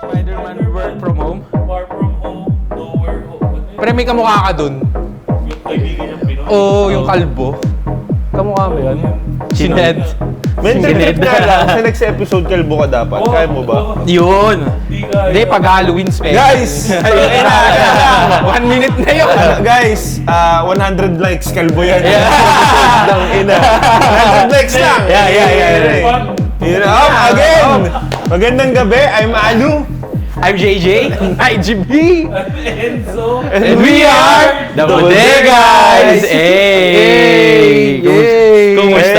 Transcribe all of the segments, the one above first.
Spider-Man work from home. Far from home, nowhere home. Pre, may kamukha ka dun. Yung kaibigan niyang Pinoy. Oo, yung kalbo. Kamukha mo yun? Chined. Mental na lang. Sa next episode, kalbo ka dapat. Kaya mo ba? Yun. Di kaya. Hindi, pag Halloween special. Guys! Ayun na. 1 minute na yun. Guys, 100 likes, kalbo yan. Dang ina. 100 likes lang. Fun. Again! Magandang gabi, I'm Alu. I'm JJ. IGB. Enzo. And we are The Bodegas! Hey!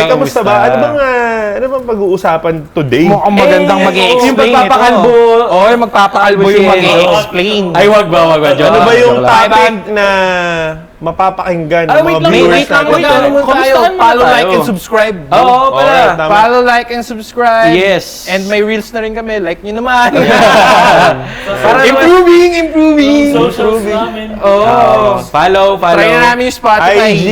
Kamusta ba? Ano bang pag-uusapan today? Mukhang magandang mag-i-explain Yung magpapakalbo. Oo, yung magpapakalbo yung mag-i-explain. Ay, wag ba? Ano ba yung Joke lang. topic na mapapakinggan ng mga viewers natin? Follow, like, and subscribe. Oo, pala. Alright, tama. Follow, like, and subscribe. Yes. And may reels na rin kami. Like nyo naman. Para improving. Socials namin. Oh. Follow. Try na namin yung Spotify. IG,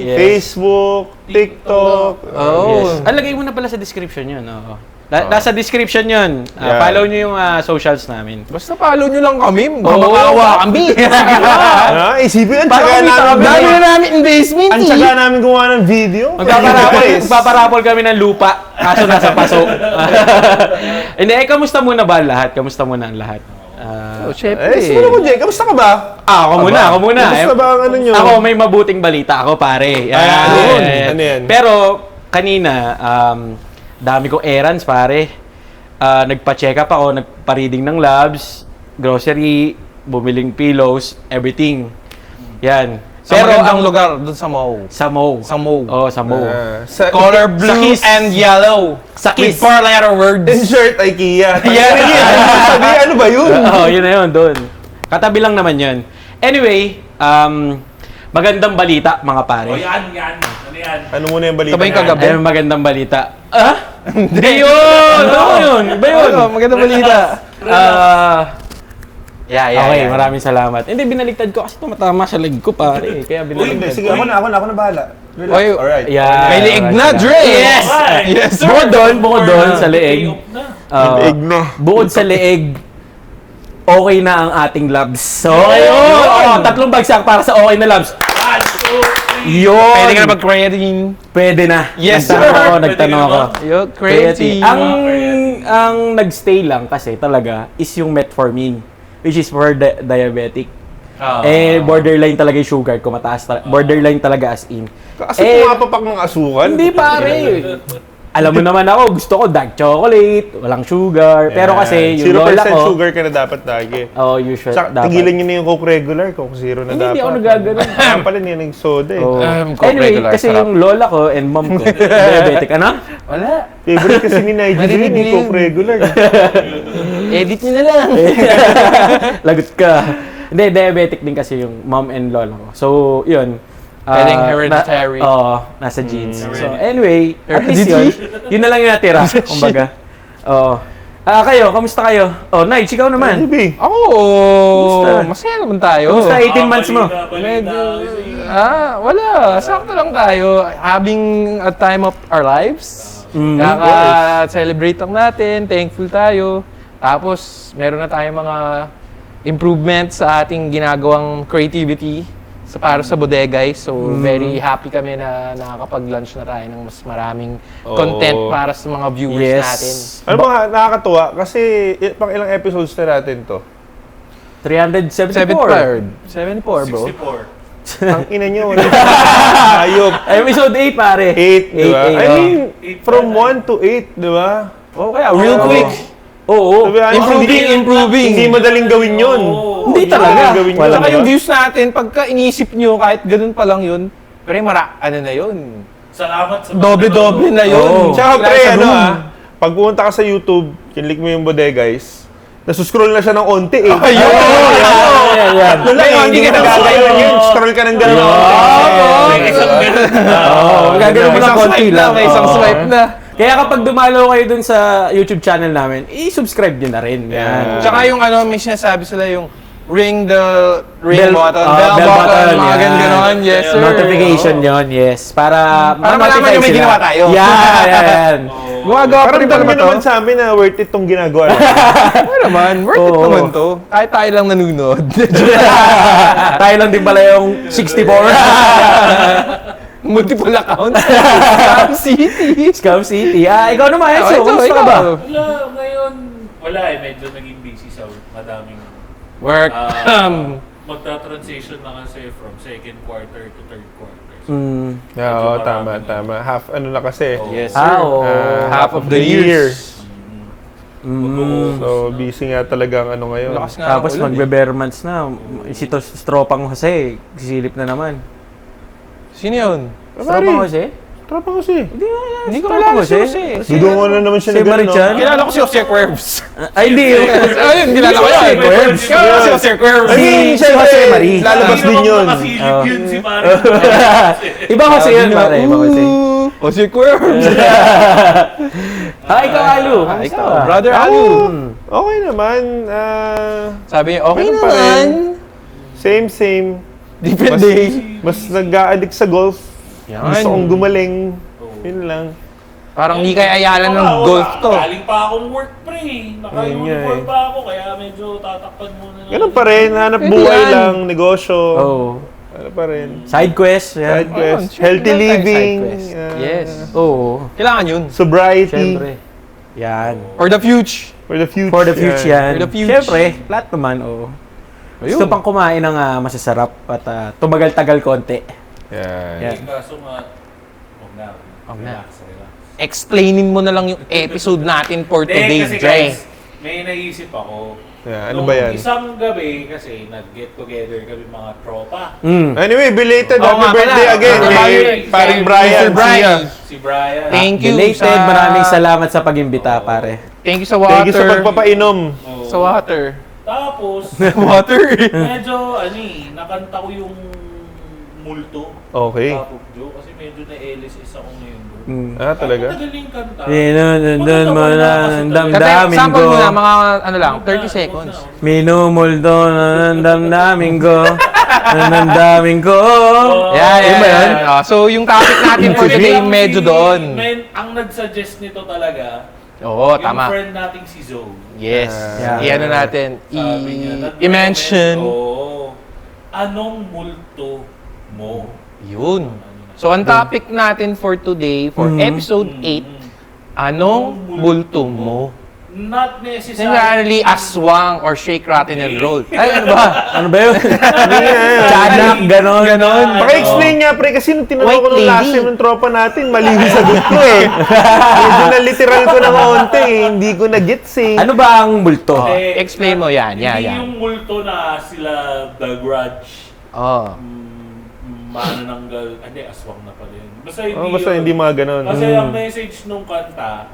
Yes. Facebook, TikTok. Oh. Yes. Lagay mo na pala sa description yun. Oo. Nasa description yun. Yeah. Follow nyo yung socials namin. Basta follow nyo lang kami. Oo. Mamakawa kami. Isipin, ang Parang tsaga kumita kami. namin. Dami na namin investment. Ang tsaga namin gumawa ng video. Magpaparapol kami ng lupa. Kaso nasa paso. Hindi, kamusta muna ba ang lahat? Kamusta muna ang lahat? Siyempre. Simula mo, Jay. Kamusta ka ba? Ako muna. Kamusta ba ang ano nyo? Ako, may mabuting balita. Ako, pare. Ano yan? Pero, kanina, dami kong errands, pare. Nagpa-check up ako, nagpa-reading ng labs, grocery, bumiling pillows, everything. Yan. Sa Pero magandang ang lugar, dun sa Mo. Sa Mo. Sa Mo. Oo, sa Mo. Color Sa blue Kiss. and yellow. Sa With Kiss. 4-letter words. In-shirt, IKEA. Yan. Sabi, ano ba yun? Oo, yun na yun, doon. Katabi lang naman yun. Anyway, magandang balita, mga pare. O yan. Ano yan? Ano muna yung balita? Sabay niya? kagabi. Ay, magandang balita. Hindi yun! Ano yun? Iba yun? Ano, magandang balita. Okay, maraming salamat. Hindi, binaligtad ko kasi tumatama sa leg ko, pare. Kaya Hindi, binaligtad sige, ko. ako na bahala. Relax. Oy, Alright. Yeah. May liig na, Dre! Yes! Yes, sir! Bukod doon sa Day leeg. off na. Liig na. Bukod sa leeg, okay na ang ating labs. So, ayun! Tatlong bagsak para sa okay na labs. 1, 2, 3. Yun! Pwede ka na mag-creatine. Pwede na. Yes, Nagtanong ako. Yo, creatine. Ang nagstay lang kasi talaga is yung metformin, which is for diabetic. Borderline talaga yung sugar ko, mataas. Borderline talaga as in. Kasi pumapapak ng asukal. Hindi pare. Alam mo naman ako, gusto ko dark chocolate, walang sugar. Pero kasi yung 0% lola ko, sugar ka na dapat lagi. usual Tsaka, dapat. tigilan nyo na yung Coke regular, Coke Zero na Hindi dapat. ako nagaganon. Kaya pala niya ng soda eh. Oh. Coke Anyway, regular, kasi sarap. yung lola ko and mom ko, diabetic. Ano? Wala. Favorite kasi ni Nigel Marinig yun, yung din. Coke regular. Edit nyo na lang. Lagot ka. Hindi, diabetic din kasi yung mom and lola ko. So, yun. Pwedeng hereditary. Nasa genes. So, anyway, at least yun na lang yung natira, kumbaga. Kayo, kamusta kayo? Nige, ikaw naman. Sige. Ako, masaya naman tayo. Kamusta 18 months mo? Medyo, wala. Sakto lang tayo. Having a time of our lives. Kaka-celebrate lang natin. Thankful tayo. Tapos, meron na tayong mga improvements sa ating ginagawang creativity para sa Bodegas. So, very happy kami na nakakapag-launch na tayo ng mas maraming content para sa mga viewers natin. Ano ba, nakakatuwa kasi pang ilang episodes na natin to? 374. 74, bro. 64. Ang ina nyo. Ayop. Episode 8, pare. 8, di ba? I oh. mean, from 1 to 8, di ba? Kaya, real quick. Oo. Sabi, Improving. Hindi madaling gawin yun. Hindi talaga. madaling gawin yun. Saka di yung ba? views natin, pagka inisip nyo, kahit ganun pa lang yun, pero ano na yun? Salamat sa Doble-doble na yun. Tsaka Wala pre, sa ano room. pag pumunta ka sa YouTube, kinlik mo yung Bodegas, nasuscroll na siya ng onti eh. Ayun! Yan. Hindi ka nagagayon yun. Scroll ka ng gano'n. Gagawin mo lang konti lang. May isang swipe na. Kaya kapag dumalo kayo dun sa YouTube channel namin, i-subscribe nyo na rin. Yan. Tsaka yung may sinasabi sila yung ring the Bell button, mga yan. ganon, yes sir. Notification yon, yes. Para malaman nyo may ginawa tayo. Yan. Gumagawa pa rin Parang pala ba naman to? sa amin na worth it tong ginagawa natin. Ano naman, worth it Oo. naman to. Kahit tayo lang nanunod. Tayo lang din pala yung 64. Multiple accounts. Scam City. Scam City. Ikaw naman, Enzo. Ito, Kumusta ka ikaw. ba? Wala, ngayon, wala eh. Medyo naging busy sa madaming Work. magta-transition na kasi from second quarter to third quarter. So, Mm. Oo, tama. Half ano na kasi. Yes, Oo. Half of the year. Mm. So, busy nga talaga ang ano ngayon. Lakas nga Tapos ng ulan, magbe-bare months na. Si Tropang Jose, sisilip na naman. Sino yun? Tropang Jose? Tropa ko siya. Hindi ko Tropang kilala si Jose. Jose. Dudo na naman siya Si na gano'n, Marichan? no? Kilala ko si Jose Cuervos. Ay, hindi. Ayun, kilala ko yun. Cuervos. Kilala ko si Jose Cuervos. I mean, Si syempre, Jose Marie. lalabas din yun. Makasilip yun si pare. Iba Jose yun, pare. Iba Jose. Jose Cuervos. Ikaw, Alu. Kamusta Ikaw, ka? brother Alu. Okay naman. Sabi niya, okay Ganun pa naman. Same. Depende. Mas nag-a-addict sa golf. Yan. Gusto kong gumaling. Yun lang. Parang hindi kay ayalan ng golf to. Galing pa akong work pre. Ayun nga Naka-uniform eh. pa ako kaya medyo tatakpan muna. Ganun pa rin. Hanap Pwede buhay yan. lang. Negosyo. Oh. Ano pa rin. Side quest. Side Yan. quest. Ayun, Healthy syempre, living. side quest. Yes. Oo. Kailangan yun. Sobriety. Siyempre. Yan. For the future. For the future. For the future yan. For the future. Siyempre, lahat naman, oo. Gusto pang kumain ng masasarap at tumagal-tagal konti. Yan. Yan. Kaso nga, huwag na. Relax. Explainin mo na lang yung episode natin for today's Kasi Dre. guys, may naisip ako. Yan. Ano Nung ba yan? isang gabi kasi nag-get together kami mga tropa. Anyway, belated Oo happy nga birthday pala. again. Happy Kay birthday, paring Mr. Brian. Brian. Si Brian. Thank you Belated, sa... maraming salamat sa pag-imbita, pare. Thank you sa water. Thank you sa pagpapainom. Oo. Sa water. Tapos, Water. medyo, nakanta ko yung multo. Okay. Top of Joe. Kasi medyo na-LSS ako ngayon, bro. Talaga? Ang madaling kanta. Minundan mo na ang Kata, damdamin sample ko. mo na, mga ano lang, 30 seconds. Minumuldo na ang damdamin ko. Ang damdamin ko. Yeah, Yun ba yan? So, yung topic natin for today, medyo doon. Ang nag-suggest nito talaga, Oo, yung tama. friend nating si Zoe. Yes. Yeah. I-ano natin, Sabi niya, i-mention. Oo. Anong multo mo? Yun. So, ang topic natin for today, for episode 8, anong multo mo? Not necessarily. Necessarily aswang or shake, rattle, and roll. Ay, ano ba? Ano ba yun? Tiyanak, ganon. Ganon. Paki-explain nga, pre, kasi nung tinanong ko White nung last lady. time ng tropa natin, mali yung sagot ko eh. Medyo na literal ko ng onte eh. Hindi ko na-gets eh. Ano ba ang multo? Explain mo yan. Hindi Yeah. yung multo na sila The Grudge, Oh. manananggal, hindi, aswang na pala yun. Basta hindi, Basta yun. hindi mga ganon. Kasi ang message nung kanta,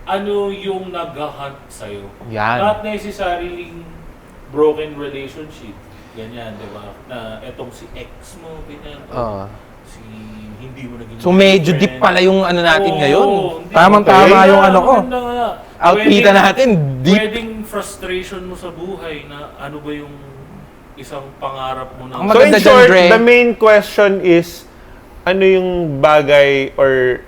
ano yung nag-hunt sa'yo. Yan. Not necessarily broken relationship. Ganyan, di ba? Na etong si ex mo, ganyan. Oo. Si hindi mo naging So, medyo girlfriend. deep pala yung ano natin Oo, ngayon. hindi. Tamang-tama Kaya, yung ano ko. maganda nga. Outfita natin, deep. Pwedeng frustration mo sa buhay na ano ba yung isang pangarap mo na... Ang So in maganda short, dyan, Dre. the main question is, ano yung bagay or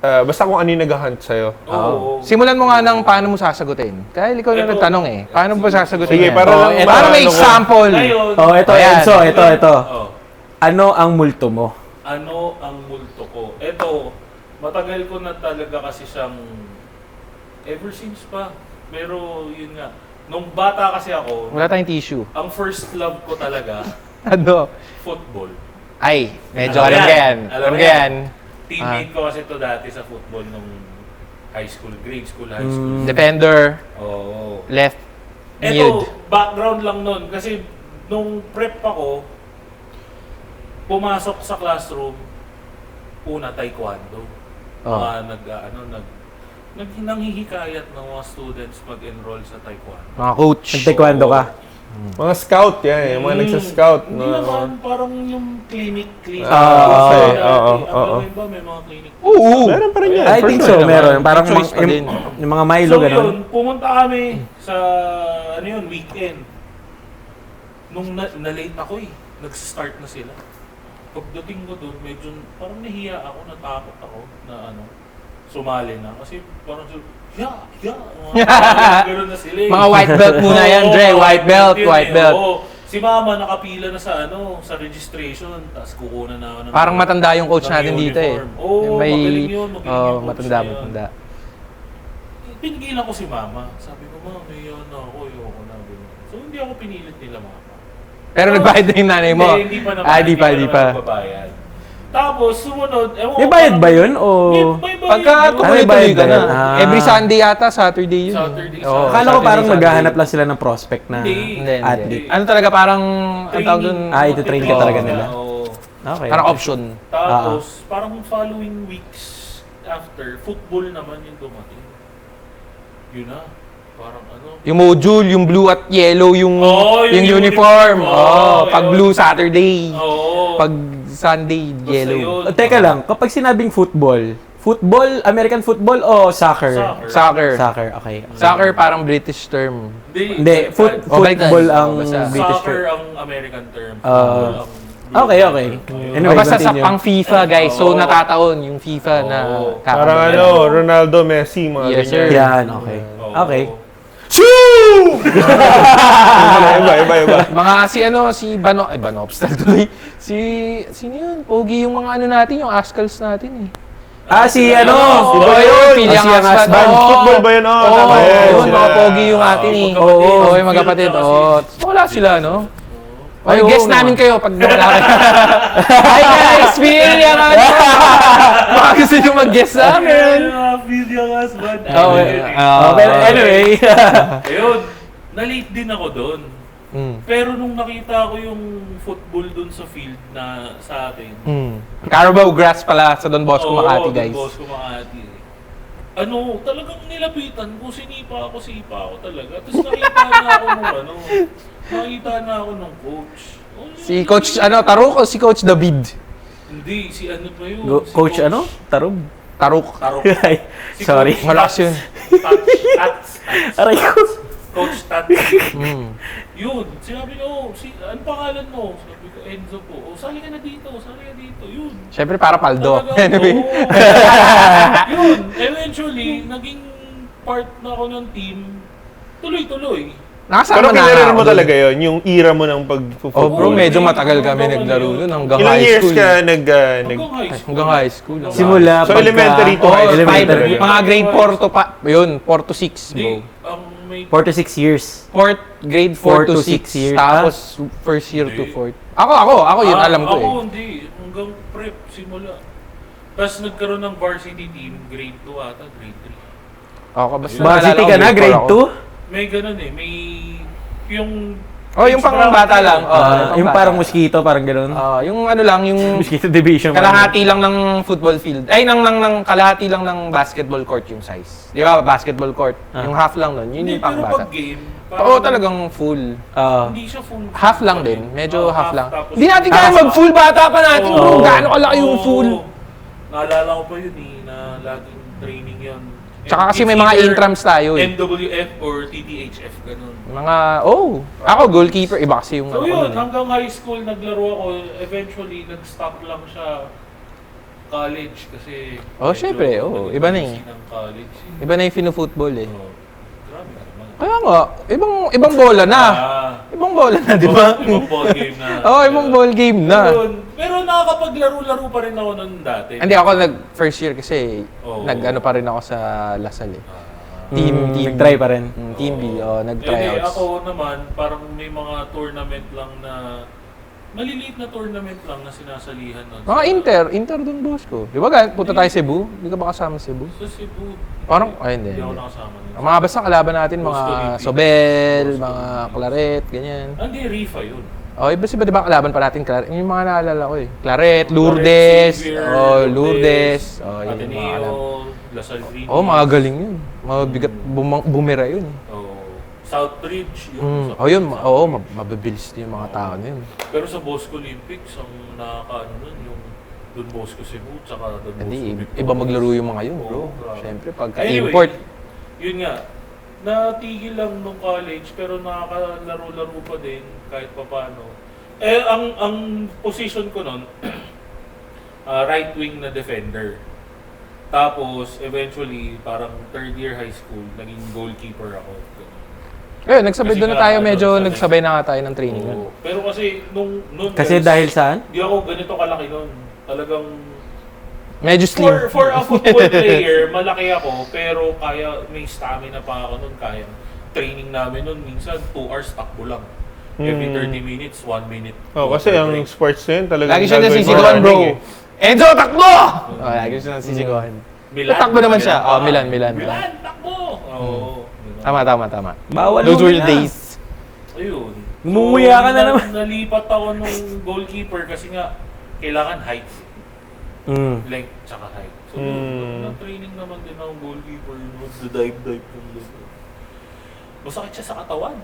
basta kung ano yung nag-hunt sa'yo. Oo. Simulan mo nga ng paano mo sasagutin. Kaya ikaw na Ito. nagtanong eh. Paano mo ba sasagutin Sige, yan? para lang ito. Para may ano ko. example. Ngayon, Oh, ito, Ayan. Enzo, ito. oh, Ano ang multo mo? ano ang multo ko? Ito, matagal ko na talaga kasi siyang ever since pa. Pero yun nga, nung bata kasi ako, Wala tayong tissue. ang first love ko talaga, Ano? football. Ay, medyo Alam alam yan. ka yan. Alam Alam mo ka yan. Teammate ko kasi to dati sa football nung high school, grade school, high school. Defender, Oo. left, mid. Ito, background lang nun. Kasi nung prep ako, pumasok sa classroom, una taekwondo. Oh. Nanghihikayat ng mga students mag-enroll sa taekwondo. Mga coach. Nag-taekwondo ka? Mga scout yan, yung mga nagsa-scout. Hindi naman, parang yung clinic. Oo. Ba, may mga clinic. Oo. Meron pa rin yan. I for think sure. so, meron. Parang May choice pa din. yung mga Milo, So gano'n. yun, pumunta kami sa, weekend. Nung na-late ako eh. Nag-start na sila. Pagdating ko doon, medyo parang nahiya ako, natakot ako na sumali na. Kasi parang mga gano'n na sila eh. Mga white belt muna yan, Dre. White belt, yun white eh. belt. Oo. Si Mama nakapila na sa sa registration, tapos kukunan na ako ng Parang matanda yung coach ng natin dito eh. uniform. Oo, magaling yun, magaling yung coach matanda, na yun. matanda. Pinigilan ko si Mama. Sabi ko, Ma, may ako, ayoko na. So hindi ako pinilit nila, Mama. Pero nagbayad na yung nanay mo? Hindi pa naman. Di pa. Nagbabayad. Tapos, sumunod, ewan May ko, bayad parang- ba yun? O... May bayad Pagka yun. tuloy-tuloy bayad ka ba na. yun? Ah. Every Sunday yata, Saturday yun. Saturday, Oo, Saturday. Akala ko parang Saturday. maghahanap lang sila ng prospect na Hindi. athlete. Ano talaga parang, ang tawag dun? ito-train ka talaga nila. Oo. Okay. Parang option. Tapos, parang following weeks after, football naman yung dumating. Yun na. Parang ano. Yung module, yung blue at yellow, yung yung uniform. uniform. Pag Yun. blue, Saturday. Oo. Pag Sunday, Basta yellow. yun. Teka lang, kapag sinabing football, American football o soccer? Soccer. Okay. Soccer parang British term. Hindi, baliktad. football ang Basta. British Soccer term. ang American term. Football ang Okay. Anyway, Basta sa continue. pang FIFA, guys. So, Oo. natataon yung FIFA na Oo. Parang Ronaldo, Messi, mga Yes, sir. Yan, okay. Oo. Okay. Iba. Mga si Banobstal tuloy. Sino yun? Pogi yung mga ano natin, yung Ascals natin eh. Si Ano? si Oh, Boy yun, Piliang Piliang Husband. Husband. Oo. Football ba yun? Oo, tama yan. Yun, Sila. mga pogi yung atin eh. magkapatid. Oo, yung magkapatid. Phil tsaka Oo. Wala sila, no? Ay, Ay, oo guess naman. namin kayo pag wala kayo. Hi guys, Piliang Husband! Baka gusto nyo mag-guess sa amin. Piliang Husband. Pero anyway. Ayun, na-late din ako doon. Mm. Pero nung nakita ko yung football doon sa field na sa atin. Carabao Grass pala sa Don Bosco, Makati, guys. Don Bosco, Makati. Ano, talagang nilapitan ko, sipa ako talaga. Tapos nakita na ako nung coach. Oh, Si Coach, Taruk o si Coach David? Hindi, si ano pa yun? Si Coach ano? Tarub? Taruk. Tarok. Si Sorry. Coach Malakas yun. Tats. Aray ko. Coach Tats. Mm. Yun, sinabi ko, ano pangalan mo? Sabi ko, Enzo po. O, sali ka na dito. Yun. Siyempre para paldo. Talagang, Anyway. oo. Yun, eventually, naging part na ako ng team. Tuloy-tuloy. Nakasama Pero na kinarir mo ako dun. talaga yun, yung era mo ng Oh pag-football. bro, Oo, medyo hindi. matagal kami Hanggang naglaro ngayon. nun. Hanggang Ilang high years school. ka Hanggang high school. Hanggang high school. Simula So, elementary to Oh, high school. elementary. mga grade 4 to pa. Yun, 4 to 6 Hindi, bro. ang may... 4 to 6 years. Grade 4 4 to to 6 6 years. Tapos first year to Hindi. 4th. Ako yun, alam ko Ako eh. hindi, hanggang prep, simula. Tapos nagkaroon ng varsity team, grade 2 ata, grade 3. Ako, basta Varsity ka na, grade 2? May ganun eh, may... Yung... Yung pang bata lang. Yung parang mosquito, parang gano'n. Yung ano lang, yung Mosquito division. kalahati lang ng football field. Ay, kalahati lang ng basketball court yung size. Di ba, basketball court. Yung half lang nun, yun Hindi, yung pang pero bata. pag game, Oo, talagang full. hindi siya full. Half lang din. Medyo half lang. tapos- Hindi natin kaya mag-full bata pa natin, bro. Oo. Gaano kalaki yung Oo. full. Naalala ko pa yun eh, na laging training yun. Tsaka kasi It's may mga either intrams tayo eh. MWF or TTHF, ganun. Ako goalkeeper. Iba kasi yung So ano ko yun, nun eh. hanggang high school naglaro ako, eventually nag-stop lang siya college kasi... Oh, syempre, iba na eh. Ng college. Iba na yung finu-football eh. Oh, grabe naman. Kaya nga, ibang bola na. Ibang bola na, di ba? Ibang ball game na. Ibang ball game na. Yun. Pero nakakapaglaro-laro pa rin ako nun dati. Hindi ako first year kasi Oo. nag-ano pa rin ako sa Lasal eh. Nag-try pa rin. Team B, Hindi, nag-tryouts. ako naman, parang may mga tournament lang na... Maliliit na tournament lang na sinasalihan nun. Mga Inter Don Bosco. Di ba punta tayo Cebu? Hindi ka ba kasama sa Cebu? Sa Cebu. Parang, hindi. Hindi ako nakasama nun. Ang mga basta kalaban natin, mga Bosco Olympic. Sobel, Bosco mga Olympic. Claret, ganyan. Hindi, Rifa yun. Iba ba di ba kalaban pa natin Claret? Yung mga naalala ko eh. Claret, Lourdes, Xavier, Lourdes. Yung mga kalaban. Ateneo, Lasal Green. Mga galing yun. Mabigat, bumira yun eh. Southbridge. Yun, sa Yun, mabibilis din yung mga tao na yun. Pero sa Bosco Olympics, ang nakakaano nun, yung Don Bosco Cebu, tsaka Don Bosco Hindi, Victoria. iba maglaro yung mga yun, bro. Oo, grabe. Siyempre, Anyway, pagka-import. yun nga, natigil lang nung college, pero nakakalaro-laro pa din, kahit papano. Ang position ko nun, right wing na defender. Tapos, eventually, parang third year high school, naging goalkeeper ako. Ayun, nagsabay Kasi doon na nga, tayo, ano, medyo sanay. nagsabay na nga tayo ng training. Oo. Pero kasi, nung Kasi guys, dahil saan? Di ako ganito kalaki nun. Talagang, Medyo slim. for a football player, malaki ako, pero kaya, may stamina pa ako nun, kaya. Training namin nun, minsan 2 hours takbo lang. Every 30 minutes, 1 minute. Oh, kasi ang sports na yun talaga. Lagi siya nasisigawan, bro. Enzo, takbo! Oh, lagi siya nasisigawan. Takbo naman siya. Oh, Milan. Milan, takbo! Oo. Tama. Bawal Those were the muna. days. Ayun. Ngumuya ka na naman. Nalipat ako nung goalkeeper kasi nga, kailangan height. Length, tsaka height. So, na-training naman din ako goalkeeper. Dive ng loob. Masakit siya sa katawan.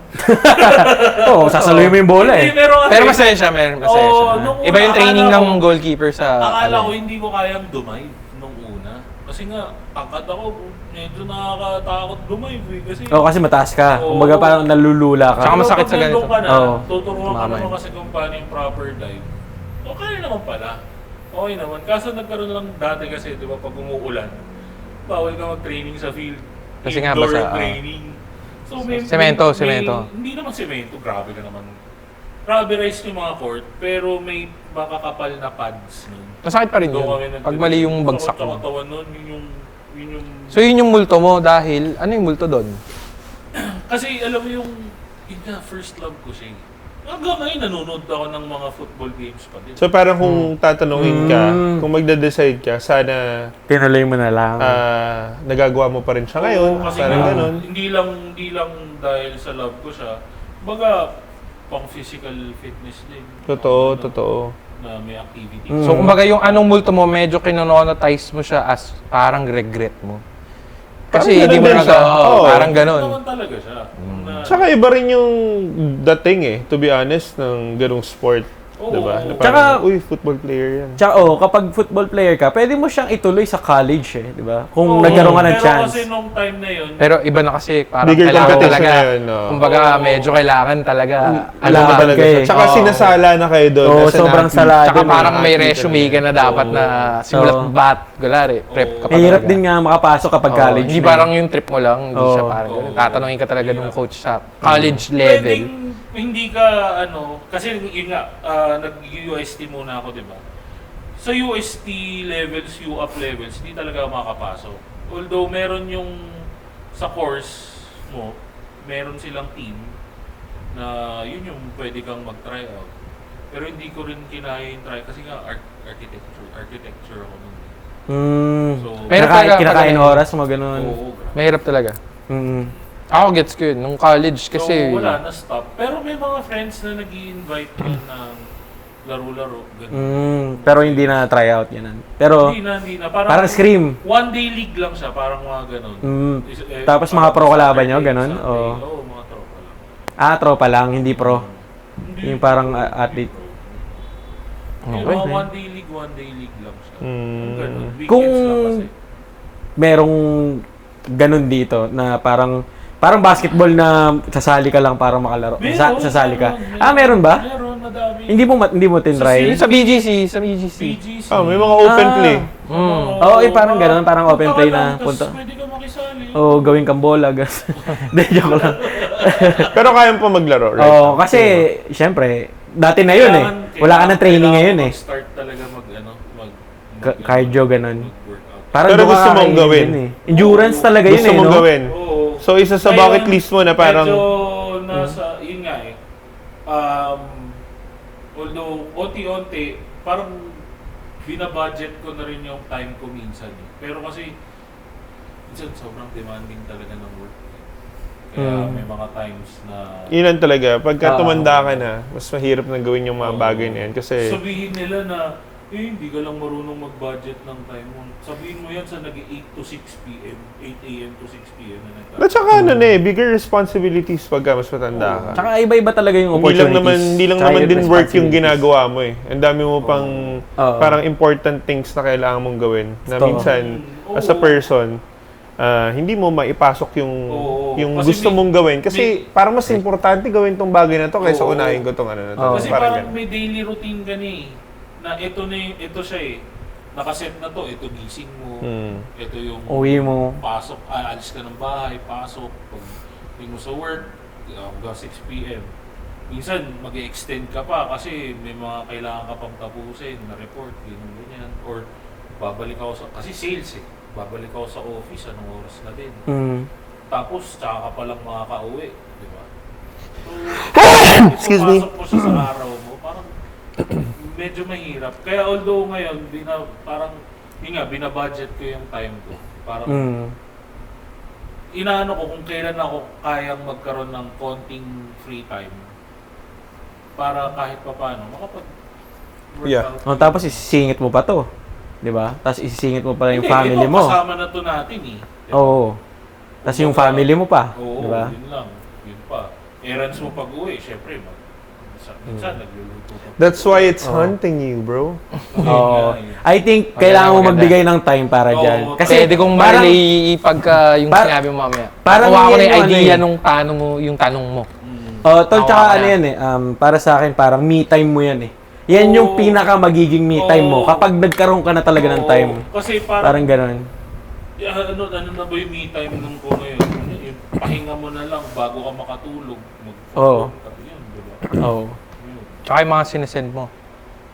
Oo, sasaluhin mo yung bola Hindi, eh. Pero masaya siya, masaya siya. nung Iba yung una, training akala ng ko- goalkeeper sa... Akala ko ano eh. hindi ko kayang dumive nung una. Kasi nga, tangkad ako, medyo nakakatakot dumive eh. Kasi, Oo, kasi mataas ka. Oo. Kumbaga parang nalulula ka. Tsaka masakit sa pag ganito. nandun ka na, Oo. tuturuan ka Mamay. naman kasi kung paano yung proper dive. Okay naman pala. Okay naman. Kaso nagkaroon lang dati kasi, di ba, pag umuulan, bawal ka mag-training sa field. Kasi nga Indoor basa, oo. training. So, Semento. Hindi naman semento, grabe ka naman. Rubberized yung mga court, pero may makakapal na pads nun. Masakit pa rin yun. Doon kami Pag mali yung bagsak Sa mo. katawan nun, yun yung... So yun yung multo mo dahil, ano yung multo doon? Kasi alam mo yung, yun nga, first love ko siya eh. Hanggang ngayon, nanonood ako ng mga football games pa din. So parang kung tatanungin ka, kung magde-decide ka, sana Tinuloy mo na lang. nagagawa mo pa rin siya ngayon. Oo, kasi Parang nga, ganun. hindi lang dahil sa love ko siya. Baga, pang physical fitness din. Totoo. Na may activity. So kumbaga yung anong multo mo, medyo kinonotize mo siya as parang regret mo. Kasi Parang hindi mo ganun din siya. Oo. parang Ganun ganun. naman talaga siya. Na, Tsaka iba rin yung dating to be honest, ng ganung sport. Oo. Diba? Na Tsaka- parang, uy, football player yan. Tsaka kapag football player ka, pwede mo siyang ituloy sa college eh, di ba? Kung Oo, nagkaroon ka ng pero chance. kasi nung time na yun, Pero iba na kasi parang Bigger kailangan competition talaga. na yun, no? Kumbaga Oo. medyo kailangan talaga. Alam Alam mo ka talaga eh. siya. Tsaka Oo. sinasala na kayo doon. Oo, as an sobrang athlete. salado. Tsaka Dun, parang may athlete resume ka na dapat Oo. na simulat Oo. bat. Gulari, prep ka pa Mahirap talaga. din nga makapasok kapag Oo, college. Hindi na. parang yung trip mo lang, hindi siya Oo. parang ganun. Oo. Tatanungin ka talaga ng Hirap. coach sa college level. pwedeng hindi ka, kasi yun nga, nag-UST muna ako, di ba? Sa UST levels, U-up levels, hindi talaga ako makakapasok. Although meron yung sa course mo, meron silang team na yun yung pwede kang mag-try out. Pero hindi ko rin kinaya yung try kasi nga architecture ako nun. So, Pero Kinakain, talaga, kinakain pag- oras mo, ganun. oo, Mahirap talaga. Mm. Ako gets ko yun, nung college kasi... so, wala na stop. Pero may mga friends na nag-i-invite yun ng laro-laro, ganun. Pero hindi na try out yan. Pero Hindi na. parang scream. One day league lang siya, parang mga ganun. Tapos mga pro kalaban nyo, ganun? Oo, Oo. mga tropa lang. Tropa lang, hindi pro. Hindi Yung parang athlete. Yung Okay. mga one day league lang siya. Ganun. Weekends Kung lang kasi. merong ganun dito na parang basketball na sasali ka lang para makalaro. Sasali ka. Meron ba? Meron, madami. Hindi mo tinry. Sa BGC. BGC. May mga open play. Oo, parang ganun, parang open play na punta. Pwede ka makisali. Oo, gawing kambola, gas. Hindi, joke lang. Pero kaya mo maglaro, right? Oo, kasi, syempre, dati na yun eh. Wala ka ng training ngayon eh. Start talaga Cardio, ganun. mag-workout. Parang Pero doon gusto ka mong kakainin gawin. din eh. Endurance talaga yun Gusto eh, mong no? gawin. Oo. So, isa sa Ngayon, bucket list mo na parang... Medyo nasa, yun nga eh. Although, onti-onti, parang binabudget ko na rin yung time ko minsan eh. Pero kasi, minsan sobrang demanding talaga ng work. Kaya may mga times na... Yun lang talaga. Pagka Oo. tumanda ka na, mas mahirap na gawin yung mga bagay na yan. Kasi... Sabihin nila na, hindi ka lang marunong mag-budget ng time mo. Sabihin mo yan sa nag-8 to 6 p.m., 8 a.m. to 6 p.m. na nagtatapos. At saka bigger responsibilities pagka mas matanda ka. Tsaka iba-iba talaga yung Hindi lang opportunities. naman Tsaka din yung work yung responsibilities. ginagawa mo eh. Ang dami mo pang Oo. parang important things na kailangan mong gawin. Na Totoo. minsan, as a Oo. person, hindi mo maipasok yung Oo. Kasi gusto mong gawin. Kasi parang mas importante gawin tong bagay na to kaysa Oo. unahin ko tong ano na to. Oo. Kasi Parang parang ganun. may daily routine ka na eh. Na ito siya eh. nakaset na to, ito gising mo, ito yung Uwi mo. pasok, alis ka ng bahay, pasok, pag hindi mo sa work, hanggang 6 p.m. Minsan, mag-extend ka pa kasi may mga kailangan ka pang tapusin na report, ganyan. Or babalik ako kasi sales babalik ako sa office, anong oras na din. Tapos, tsaka ka palang makaka-uwi, di ba? So, Excuse me. pasok mo siya sa araw mo, parang medyo mahirap. Kaya although ngayon, parang, binabudget ko yung time ko. Parang, inaano ko kung kailan ako kayang magkaroon ng konting free time para kahit pa paano makapag-workout. Oh, tapos isisingit mo pa to. 'Di ba? Tapos isisingit mo pa yung Hindi, family ito, mo. kasama na to natin eh. Diba? Oo. Tapos yung family mo pa. Oo, 'di ba? yun lang. Yun pa. Errands mo pag-uwi, syempre, minsan nagluluto ka. That's why it's hunting you, bro. Oo. I think kailangan mo maganda. magbigay ng time para Oo, diyan. Kasi pwede kong parang- marelay pagka yung sinabi mo mamaya. parang Kuha ko na yan yung yung idea ano nung tanong mo. Oh, tol, tsaka Tama ka ano na. yan eh, para sa akin, parang me time mo yan eh. Yan yung Oo. pinaka magiging me time mo, Oo. kapag nagkaroon ka na talaga ng Oo, time. Kasi Parang ganun. ano na ba yung me time nung ko ngayon? Yung pahinga mo na lang bago ka makatulog. Oo. Yun, diba? Oo. Yun. Tsaka yung mga sinesend mo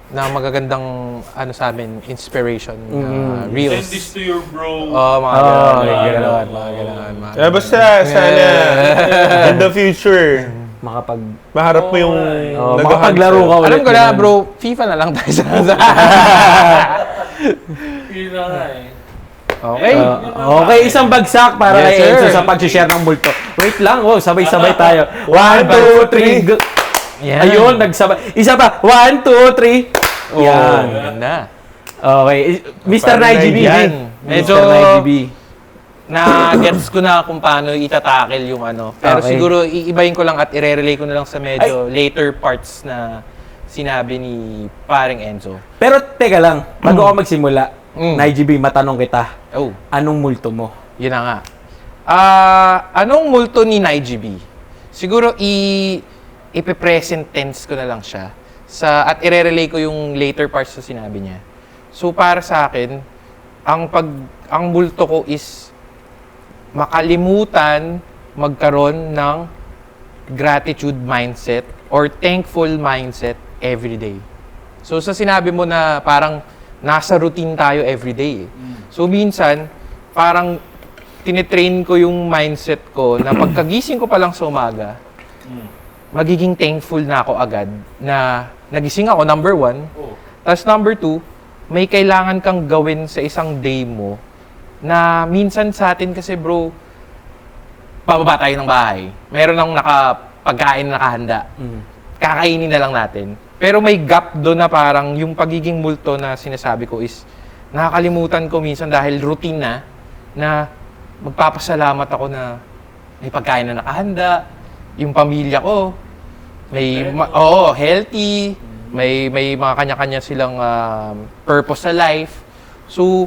na magagandang ano sa amin, inspiration, Mm. Send reels. this to your bro. Mga Oh, gano'n, yeah. mga gano'n. Basta, sana, in the future, Makapag... maharap mo yung Oh, nag-hunt makapaglaro sa'yo. ka ulit. Alam ko na ganun. bro, FIFA na lang tayo sa Yun na nga eh. Okay. Okay, isang bagsak para Yes, kay sir. Enzo sa pag-share ng multo. Wait lang, wow, sabay-sabay tayo. 1, 2, 3, go! Yan. Ayun, nagsabay. Isa pa, 1, 2, 3. Oh, Yan. ganda. Okay, Mr. Parang Nigib. yan. Medyo... Medyo- Mr. Nigib. Na-gets ko na kung paano itatackle yung ano. Pero Okay. siguro iibahin ko lang at ire-relay ko na lang sa medyo later parts na sinabi ni paring Enzo. Pero teka lang, bago ako magsimula, Mm. Nigib, matanong kita, Oh, anong multo mo? yun na nga. Anong multo ni Nigib? Siguro ipe-present tense ko na lang siya at ire-relay ko yung later parts na sinabi niya. So para sa akin, ang multo ko is makalimutan magkaroon ng gratitude mindset or thankful mindset every day. So sa sinabi mo na parang nasa routine tayo every day. So minsan, parang tinitrain ko yung mindset ko na pagkagising ko pa lang sa umaga, magiging thankful na ako agad na nagising ako, number 1. Oh. Tapos number 2, may kailangan kang gawin sa isang day mo na minsan sa atin kasi bro, pababa tayo ng bahay. Meron ng pagkain na nakahanda. Kakainin na lang natin. Pero may gap doon na parang yung pagiging multo na sinasabi ko is nakakalimutan ko minsan dahil routine na magpapasalamat ako na may pagkain na nakahanda, yung pamilya ko, healthy, may mga kanya-kanya silang purpose sa life. So,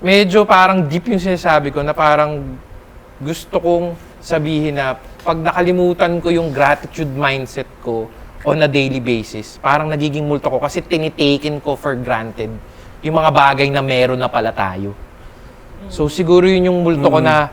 medyo parang deep yung sinasabi ko na parang gusto kong sabihin na pag nakalimutan ko yung gratitude mindset ko on a daily basis, parang nagiging multo ko kasi tinitaken ko for granted yung mga bagay na meron na pala tayo. So siguro yun yung multo ko na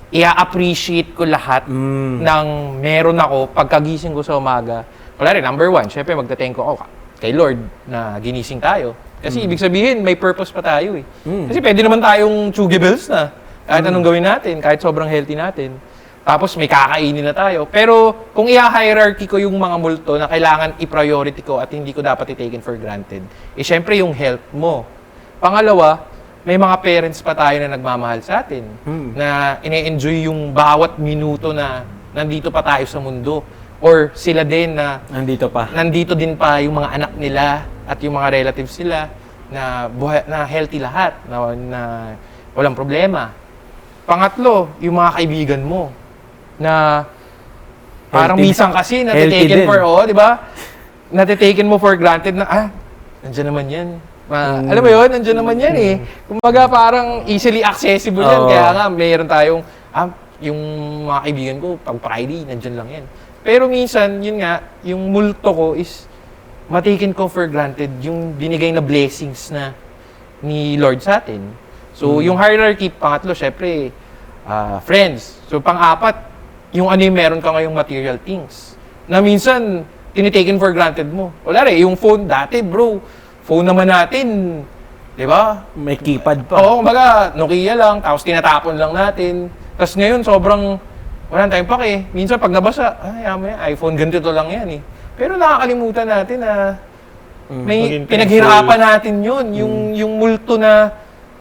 i-appreciate ko lahat ng meron ako pagkagising ko sa umaga. Wala rin, number 1, syempre magta-thank ko ako kay Lord na ginising tayo. Kasi ibig sabihin, may purpose pa tayo eh. Kasi pwede naman tayong chugables na. Kahit anong gawin natin, kahit sobrang healthy natin. Tapos may kakainin na tayo. Pero kung i-hierarchy ko yung mga multo na kailangan i-priority ko at hindi ko dapat i-taken for granted, syempre yung health mo. Pangalawa, may mga parents pa tayo na nagmamahal sa atin. Na ine-enjoy yung bawat minuto na nandito pa tayo sa mundo. Or sila din na nandito din pa yung mga anak nila at yung mga relatives nila na healthy lahat, na walang problema. Pangatlo, yung mga kaibigan mo na parang Healthy. minsan kasi Healthy natitaken din. di ba? Natitaken mo for granted na, nandiyan naman yan. Alam mo yun, nandiyan naman yan eh. Kumbaga parang easily accessible yan. Oo. Kaya nga, mayroon tayong, yung mga kaibigan ko, pag Friday, nandiyan lang yan. Pero minsan, yun nga, yung multo ko is mataken ko for granted yung binigay na blessings na ni Lord sa atin. So, yung hierarchy, pangatlo, syempre, friends. So, pang-apat, yung ano yung meron ka ngayong material things. Na minsan, tinitaken for granted mo. Wala rin, yung phone dati, bro, phone naman natin, di ba? May keypad pa. Oo, kumbaga, Nokia lang, tapos tinatapon lang natin. Tapos ngayon, sobrang, wala tayong pake. Minsan, pag nabasa, iPhone, ganito lang yan eh. Pero nakakalimutan natin na may Maging pinaghirapan natin yun. Yung multo na,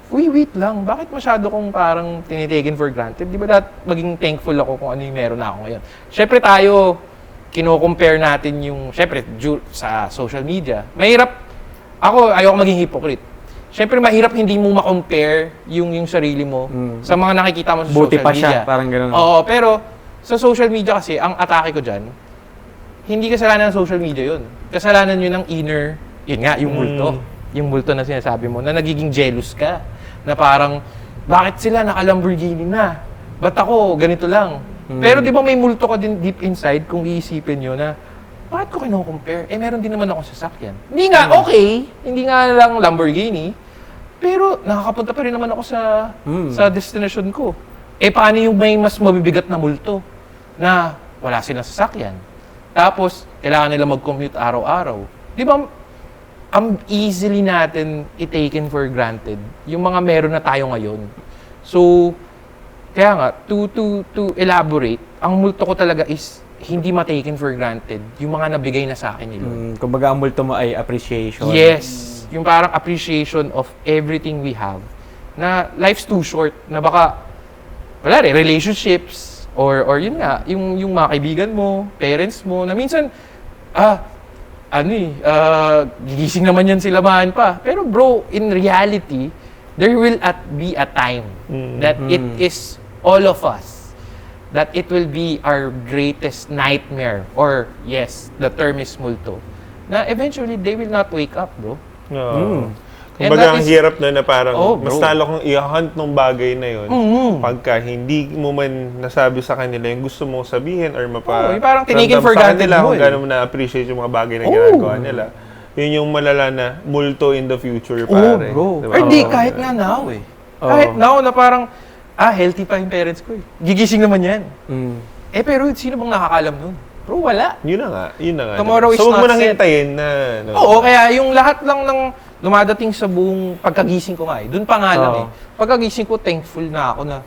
wait lang, bakit masyado kong parang tinitaken for granted? Di ba dapat maging thankful ako kung ano yung meron na ako ngayon? Siyempre tayo, kino-compare natin yung, siyempre, sa social media. Mahirap, ayoko maging hypocrite. Siyempre, mahirap hindi mo ma-compare yung sarili mo sa mga nakikita mo sa Buti social pa media. siya, parang ganun. Oo, pero sa social media kasi, ang atake ko dyan, hindi kasalanan ng social media yun. Kasalanan yun ng inner, yun nga, yung multo. Yung multo na sinasabi mo, na nagiging jealous ka. Na parang, bakit sila naka-Lamborghini na? Ba't ako, ganito lang? Pero di ba may multo ka din deep inside kung iisipin nyo na, bakit ko kino-compare? Meron din naman ako sasakyan. Hindi nga, okay. Hindi nga lang Lamborghini. Pero nakakapunta pa rin naman ako sa destination ko. Paano yung may mas mabibigat na multo na wala silang sasakyan? Tapos, kailangan nila mag-commute araw-araw. Di ba, ang easily natin i-taken for granted yung mga meron na tayo ngayon. So, kaya nga, to elaborate, ang multo ko talaga is hindi ma-taken for granted yung mga nabigay na sa akin ni Lord. Kumbaga, ang multo mo ay appreciation. Yes. Yung parang appreciation of everything we have. Na life's too short. Na baka, wala rin, relationships, or yun nga, yung mga kaibigan mo, parents mo, na minsan, gigising naman yan sila mahan pa. Pero bro, in reality, there will be a time that it is all of us, that it will be our greatest nightmare, or yes, the term is multo, na eventually they will not wake up, bro. Oo. And Kumbaga, that ang is- hirap na parang, bro. mas lalo kang i-hunt ng bagay na yun. Pagka hindi mo man nasabi sa kanila yung gusto mong sabihin or Yung parang tinikin for granted nila mo kung gano'n mo na-appreciate yung mga bagay na ginagawa nila. Yun yung malala na multo in the future, pare. bro. Diba? Or di, kahit nga now eh. Kahit now na parang, healthy pa yung parents ko eh. Gigising naman yan. Pero sino bang nakakalam nun? Bro, wala. Yun na nga. Tomorrow is so, huwag mo not nang set. hintayin na... Oo, kaya yung lahat lang ng dumadating sa buong pagkagising ko nga eh. Doon pa nga lang eh. Pagkagising ko, thankful na ako na,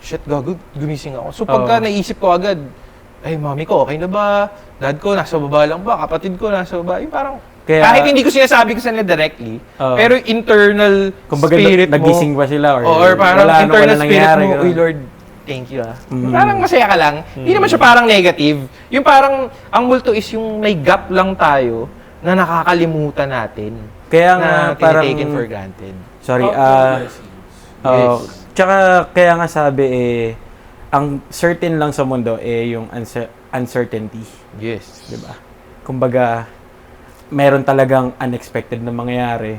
shit, gago, gumising ako. So pagka naisip ko agad, ay, mami ko, okay na ba? Dad ko, nasa baba lang ba? Kapatid ko, nasa baba. Yung parang, kahit hindi ko sinasabi ko sa nila directly, pero internal Kumbaga, spirit mo, nagising ba sila? or parang internal spirit nangyari, mo, ganun. uy Lord, thank you Parang masaya ka lang. Hindi naman siya parang negative. Yung parang, ang multo is yung may gap lang tayo na nakakalimutan natin. Kaya Na nga, parang... tinitaken for granted. Sorry, Yes. Tsaka, kaya nga sabi ang certain lang sa mundo yung uncertainty. Yes. Di ba? Kumbaga, meron talagang unexpected na mangyayari.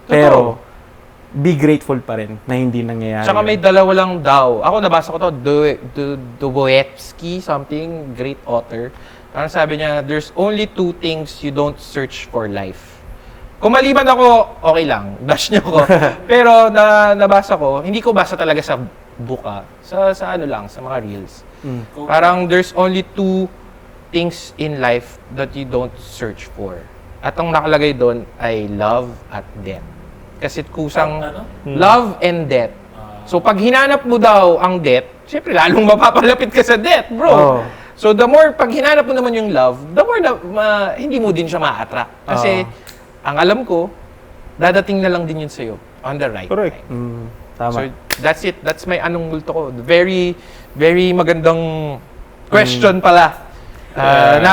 Pero, be grateful pa rin na hindi nangyayari. Tsaka may dalawa lang daw. Ako nabasa ko to, Dostoevsky, something, great author. Parang sabi niya, there's only two things you don't search for life. Kung maliban ako, okay lang. Dash niyo ko. Pero nabasa ko, hindi ko basa talaga sa book sa ano lang, sa mga reels. Parang there's only two things in life that you don't search for. At ang nakalagay doon ay love at death. Kasi kusang love and death. So pag hinanap mo daw ang death, syempre lalong mapapalapit ka sa death, bro. So the more, pag hinanap mo naman yung love, the more hindi mo din siya ma-attract. Kasi ang alam ko, dadating na lang din yun sa'yo on the right Correct. time. Tama. So that's it. That's my anong multo ko. Very, very magandang question pala.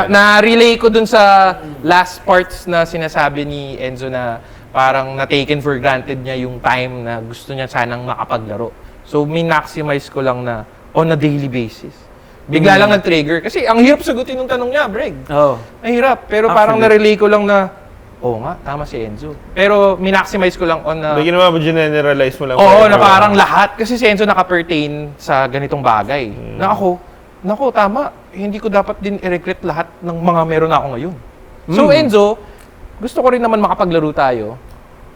Na-relay ko dun sa last parts na sinasabi ni Enzo na parang na-taken for granted niya yung time na gusto niya sanang makapaglaro. So, min-maximize ko lang na on a daily basis. Bigla lang nag-trigger. Kasi ang hirap sagutin ng tanong niya, Breg. Ang hirap. Pero parang na-relay ko lang na, nga, tama si Enzo. Pero min-maximize ko lang on a... Hindi ginawa mo, generalize mo lang. Oo, na parang lahat. Kasi si Enzo naka-pertain sa ganitong bagay. Na ako, tama. Hindi ko dapat din i-regret lahat ng mga meron ako ngayon. So Enzo, gusto ko rin naman makapaglaro tayo.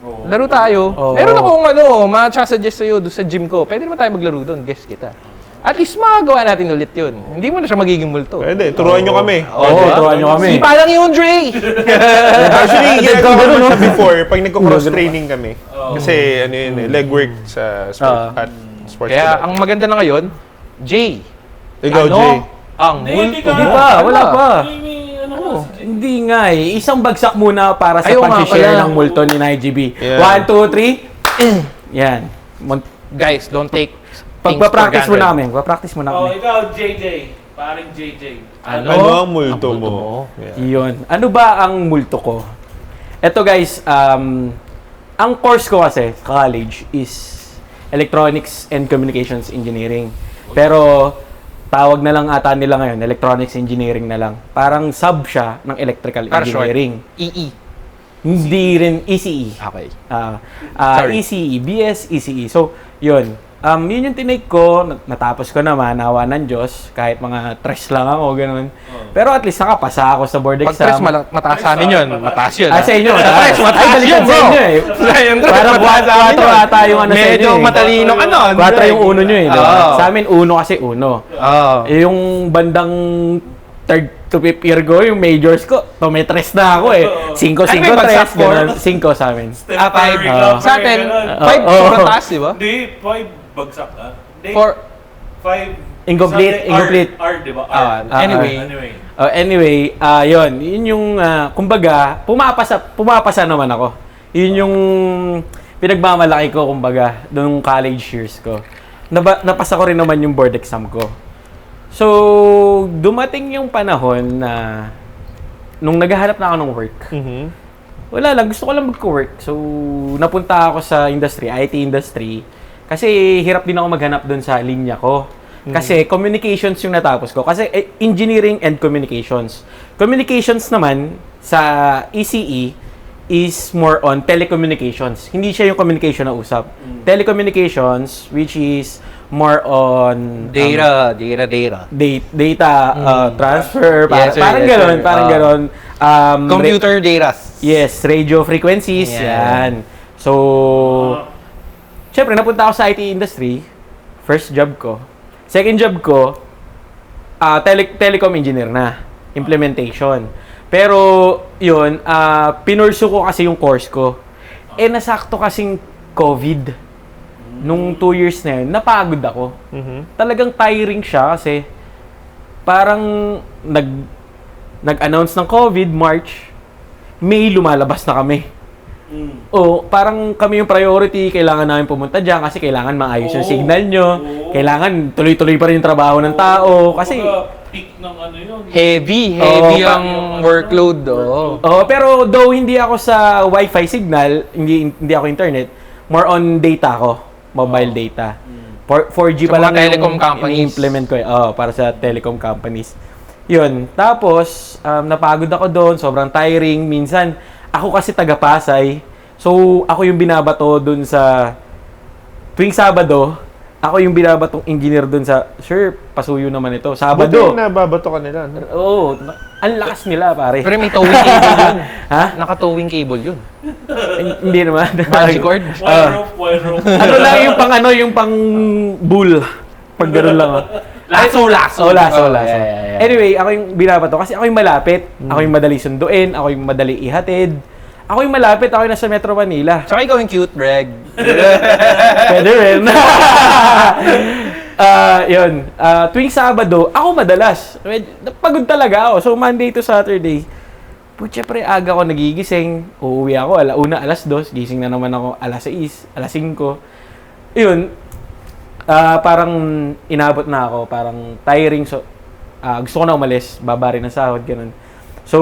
Oo. Laro tayo. Oo. Meron akong ma-suggest sa'yo doon sa gym ko. Pwede naman tayo maglaro doon. Guest kita. At least magagawa natin ulit yun. Hindi mo na siya magiging multo. Pwede, turuan nyo kami. Oo, turuan nyo kami. Sipa lang yun, Dre! Actually, ginagawa ko no? siya before, pag nagko-cross training kami. Kasi, ano yun leg work sa sport, at sports. Kaya, ang maganda na ngayon, Jay. Ikaw, ano Jay. ang Hindi, multo? hindi Hindi pa, wala pa. Hindi, Hindi nga eh. Isang bagsak muna para sa Ayaw nga pag-share pala. ng multo ni IGB. Yeah. 1, 2, 3. Yan. Guys, don't take Pagpa-practice muna kami. Pagpa-practice muna Oh, kami. ikaw, JJ. Paring JJ. Ano? Ano ang multo Ang multo mo? mo? Yeah. Iyon. Ano ba ang multo ko? Eto guys, ang course ko kasi sa college is Electronics and Communications Engineering. Pero tawag na lang ata nila ngayon, Electronics Engineering na lang. Parang sub siya ng Electrical Para short. Engineering. EE. Hindi rin ECE. Okay. Sorry. ECE, BS, ECE. So, yun. Yun yung tinake ko, natapos ko naman, nawa ng Diyos, kahit mga tres lang ako, ganun. Pero at least nakapasa ako sa board Pag exam. tres, mataas sa amin yun. Mataas yun. Sa inyo, Tres, mataas Ay, balikan yun, sa bro. inyo eh. Sayang, tres, Parang mataas sa amin 4 yun. ata yung ano sa inyo Medyo eh. matalino ka nun. 4 yung uno nyo eh, di ba? Oo. Sa amin, uno kasi uno. Oo. Yung bandang third to fifth year ko, yung majors ko, tumetres na ako eh. 5, 5, Ano yung bagsak 3, ganun. 5 sa amin. Step Ah, five. Curry ka, Sa atin, ganun. 5 Oo. sobrang taas, di ba? Hindi, 5 bagsak ah. Hindi, 5 Incomplete, incomplete. R, di ba? Ah, R. anyway. Anyway. Yun yung, kumbaga, pumapasa naman ako. Yun yung pinagmamalaki ko, kumbaga, nung college years ko. Napasa ko rin naman yung board exam ko. So, dumating yung panahon na, nung naghahanap na ako ng work, wala lang, gusto ko lang mag-work. So, napunta ako sa industry, IT industry, kasi hirap din ako maghanap doon sa linya ko. Kasi communications yung natapos ko. Kasi engineering and communications. Communications naman sa ECE is more on telecommunications. Hindi siya yung communication na usap. Telecommunications, which is more on Data. data transfer, Yes, sir, parang yes, gano'n, sir. parang gano'n. Computer data. Yes, radio frequencies, Yeah. yan. So, syempre, napunta ako sa IT industry. First job ko. Second job ko, telecom engineer na. Implementation. Pero, yun, pinursu ko kasi yung course ko. Nasakto kasing COVID. Nung 2 years na yun, napagod ako. Talagang tiring siya kasi parang nag-announce ng COVID, March, May, lumalabas na kami. Parang kami yung priority, kailangan namin pumunta dyan kasi kailangan maayos yung signal nyo. Kailangan tuloy-tuloy pa rin yung trabaho ng tao. Kasi, peak ng ano yun. Heavy Oo, ang workload. pero though hindi ako sa Wi-Fi signal, hindi ako internet, more on data ako, mobile data. 4G Sa pa mga lang telecom yung companies. i-implement ko. Para sa telecom companies. Yun. Tapos, napagod ako doon, sobrang tiring. Minsan, ako kasi taga-Pasay. So, ako yung binabato doon sa tuwing Sabado, ako yung binabatong engineer doon sa, sir, pasuyo naman ito. Buti Sabado. nababato ka nila. No? Oo, ang lakas nila, pare. Pero may towing cable yun. Ha? Naka-towing cable yun. Hindi naman. Magic cord. Wire rope. Ano lang yung pang bull. Pag gano'n lang. Lasso. Lasso. Yeah. Anyway, ako yung binabato kasi ako yung malapit. Ako yung madali sunduin. Ako yung madali ihatid. Ako yung malapit. Ako yung nasa Metro Manila. Tsaka ikaw yung cute, Breg. Pwede rin. Yun. Tuwing Sabado, ako madalas. Pagod talaga ako. So, Monday to Saturday. Putya pre, aga ako nagigising. Uuwi ako, 1:00, 2:00. Gising na naman ako, 6:00, 5:00. Yun. Parang inabot na ako. Parang tiring. So, gusto ko na umalis. Baba rin ang sahod. Ganun. So,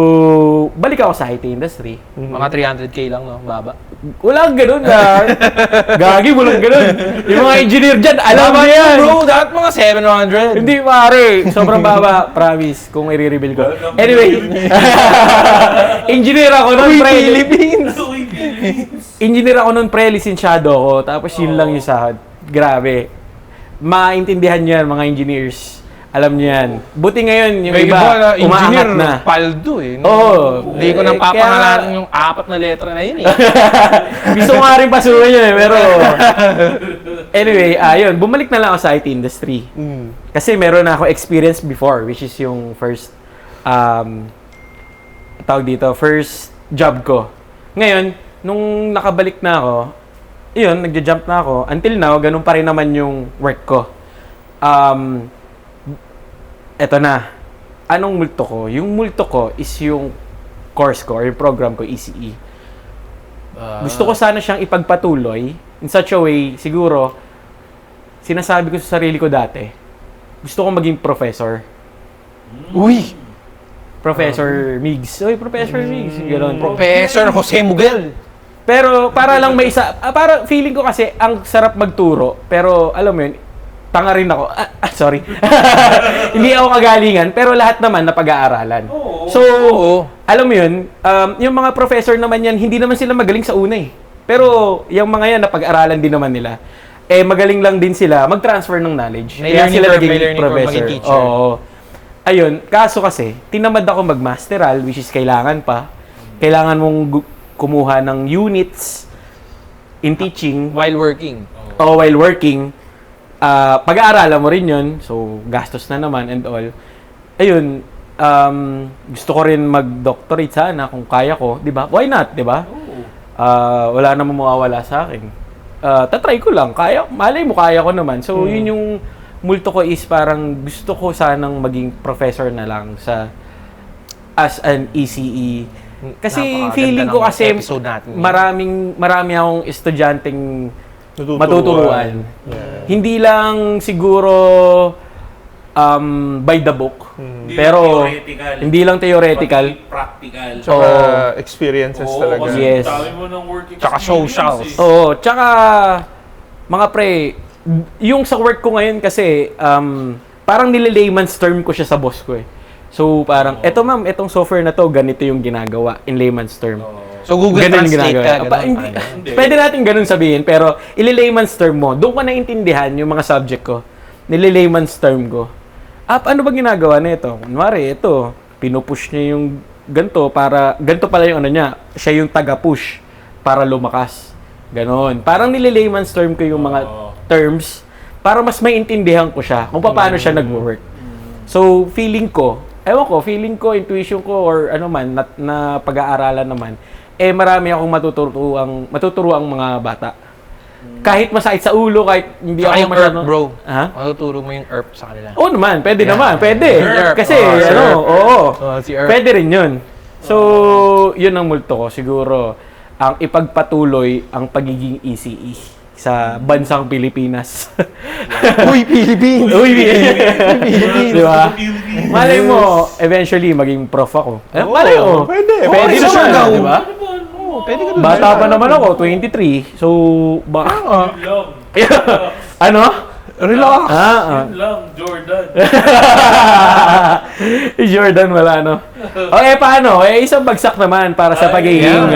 balik ako sa IT industry. Mga 300k lang, no? Baba. Walang ganun, Gagi, walang ganun. Yung mga engineer dyan, alam mo yan. Bro, dapat mga 700. Hindi, pare. Sobrang baba. Promise. Kung i-reveal ko. Anyway. Engineer ako nun, pre. Philippines. Engineer ako nun, pre. Lisensyado ako. Tapos yun lang yung sahod. Grabe. Maintindihan nyo yan, mga engineers. Alam niyo yan. Buti ngayon, yung May iba, iba, engineer, umaangat na. paldo eh. Oo. Hindi ko nang Kaya- papangalanan yung 4 na letra na yun eh. Gusto ko nga rin pasukan yun eh, pero... Anyway, ayun, bumalik na lang ako sa IT industry. Kasi meron na ako experience before, which is yung first, tawag dito, first job ko. Ngayon, nung nakabalik na ako, yun, nagja-jump na ako. Until now, ganun pa rin naman yung work ko. Eto na. Anong multo ko? Yung multo ko is yung course ko or yung program ko, ECE. Gusto ko sana siyang ipagpatuloy in such a way, siguro, sinasabi ko sa sarili ko dati, gusto ko maging professor. Uy! Professor Migs. Oy, Professor Migs. Gano'n. Professor Jose Miguel. Pero para lang may isa, para feeling ko kasi ang sarap magturo, pero alam mo yun, tanga rin ako. Sorry. Hindi ako kagalingan, pero lahat naman napag-aaralan. So, alam mo yun, yung mga professor naman yan, hindi naman sila magaling sa una eh. Pero yung mga yan, napag-aralan din naman nila. Eh, magaling lang din sila mag-transfer ng knowledge. May Kaya learning sila curve, naging may learning curve, professor. maging teacher. Oo. Ayun, kaso kasi, tinamad ako mag-masteral, which is kailangan pa. Kailangan mong kumuha ng units in teaching While working. o while working. Pag-aaralan mo rin yun. So, gastos na naman and all. Ayun, gusto ko rin mag-doctorate sana kung kaya ko. Di ba? Why not? Di ba? Wala namang mawawala sa akin. Tatry ko lang. Kaya, malay mo, kaya ko naman. So, yun yung multo ko is parang gusto ko sanang maging professor na lang as an ECE. Kasi Napakaganda feeling ko ng kasi episode natin. marami akong estudyanteng Natuturuan. matuturuan. Yeah. Hindi lang siguro by the book. Hindi Pero lang theoretical. hindi lang theoretical. Pati practical. Tsaka Oo. experiences Oo, talaga. kasi Yes. dami mo ng work Tsaka experience socials. eh. Oo, tsaka mga pre, yung sa work ko ngayon kasi parang nile-layman's term ko siya sa boss ko eh. So parang, eto ma'am, etong software na to, ganito yung ginagawa in layman's term. So Google Ganun Translate ginagawa. ka, ganun. Hindi, Hindi. pwede natin ganun sabihin, pero ile-layman's term mo, doon ko naiintindihan yung mga subject ko. Nile-layman's term ko. Ano ba ginagawa nito? Kunwari, ito, pinupush niya yung ganto para, ganto pala yung ano niya, siya yung taga-push para lumakas. Ganon. Parang nile-layman's term ko yung mga terms para mas maintindihan ko siya kung paano siya nag-work. So, feeling ko, intuition ko, or ano man, na pag-aaralan naman, marami akong matuturuang mga bata. Kahit masakit sa ulo, kahit hindi Tsaka ako yung masyado... ERP, bro. Ha? Matuturo mo yung ERP sa kanila. Oo naman, pwede naman, pwede. Sir. Kasi, Si ano, Erp. oo. Si ERP. Pwede rin yun. So, yun ang multo ko. Siguro, ang ipagpatuloy ang pagiging ECE sa bansang Pilipinas. Uy, Philippines! Uy, Philippines! Di ba? Malay mo, eventually, maging prof ako. Malay mo. Pwede. Pwede sa naman, Surigao. di ba? Pwede ka doon. Bata pa naman ako, 23. So, baka... Yun lang. ano? Relax! Yun lang, Jordan. Jordan, wala, no? Okay, paano? Isang bagsak naman para sa pagiging...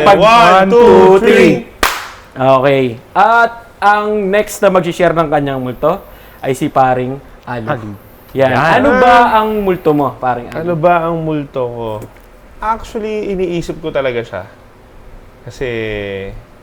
One, two, three. Okay. At ang next na mag-share ng kanyang multo ay si Paring Ali. Yan. Ano ba ang multo mo, Paring Ali? Ano ba ang multo ko? Actually, iniisip ko talaga siya. Kasi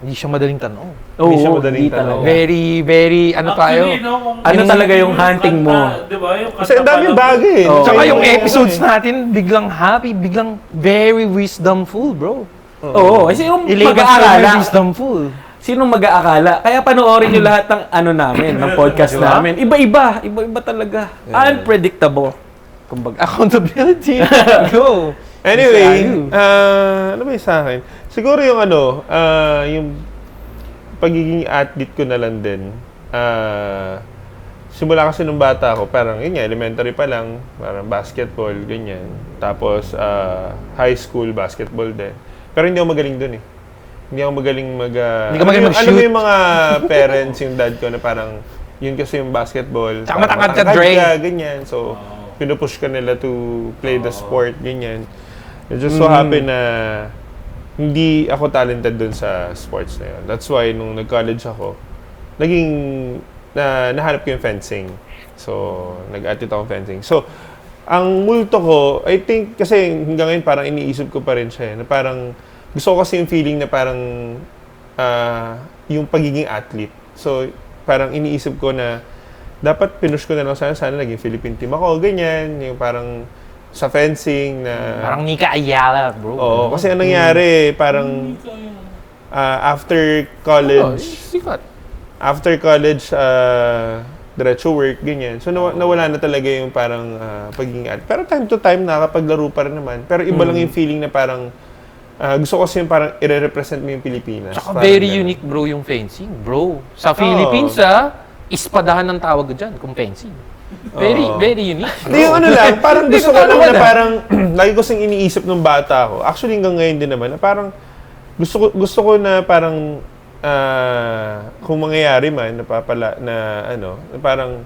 Hindi siya madaling tanong. Hindi siya Oo, madaling hindi tanong. talaga. Very, ano tayo? Actually, no, kung- Ano talaga yung hunting mo? Diba? Yung kasi ang daming kanta pa lang- bagay. Oo. Tsaka yung Kaya- episodes natin, biglang happy, biglang very wisdomful, bro. Oo. Kasi yung Ilabas mag-aakala. very wisdomful. Sinong mag-aakala? Kaya panoorin nyo lahat ng ano namin, ng podcast Diba? namin. Iba-iba. Iba-iba talaga. Unpredictable. Kumbaga. Accountability. Go. Anyway, Ayun. ano ba yung sa akin? Siguro yung yung pagiging athlete ko na lang din. Simula kasi nung bata ako, parang yun nga, elementary pa lang, parang basketball, ganyan. Tapos, high school, basketball din. Pero hindi ako magaling dun eh. Hindi ako magaling Hindi ka magaling alam mo mag-shoot. yung mga parents, yung dad ko na parang, yun kasi yung basketball. Tsaka parang matangkad ka, Dre. ganyan. So, pinupush ka nila to play the sport, ganyan. I just so happy na hindi ako talented dun sa sports na yun. That's why, nung nag-college ako, nahanap ko yung fencing. So, nag-attitude akong fencing. So, ang multo ko, I think, kasi hanggang ngayon parang iniisip ko pa rin siya, na parang, gusto ko kasi yung feeling na parang, yung pagiging athlete. So, parang iniisip ko na, dapat pinush ko na lang sana naging Philippine team ako, ganyan, yung parang, sa fencing na... Parang Nika Ayala, bro. Oo, kasi anong nangyari, parang, after college, Sikat. after college, diretso work, ganyan. So, nawala na talaga yung parang pagiging athlete. Pero time to time, nakapaglaro pa rin naman. Pero iba lang yung feeling na parang, gusto ko kasi yung parang i-represent mo yung Pilipinas. Tsaka Parang very ganun. unique, bro, yung fencing. Bro, sa Philippines, ispadahan ng tawag dyan kung fencing. Very unique. Hindi, yung ano lang, parang Hindi gusto ko ko lang tama na na. parang, lagi ko sing iniisip nung bata ako. Actually, hanggang ngayon din naman, na parang, gusto ko na parang, kung mangyayari man, na parang,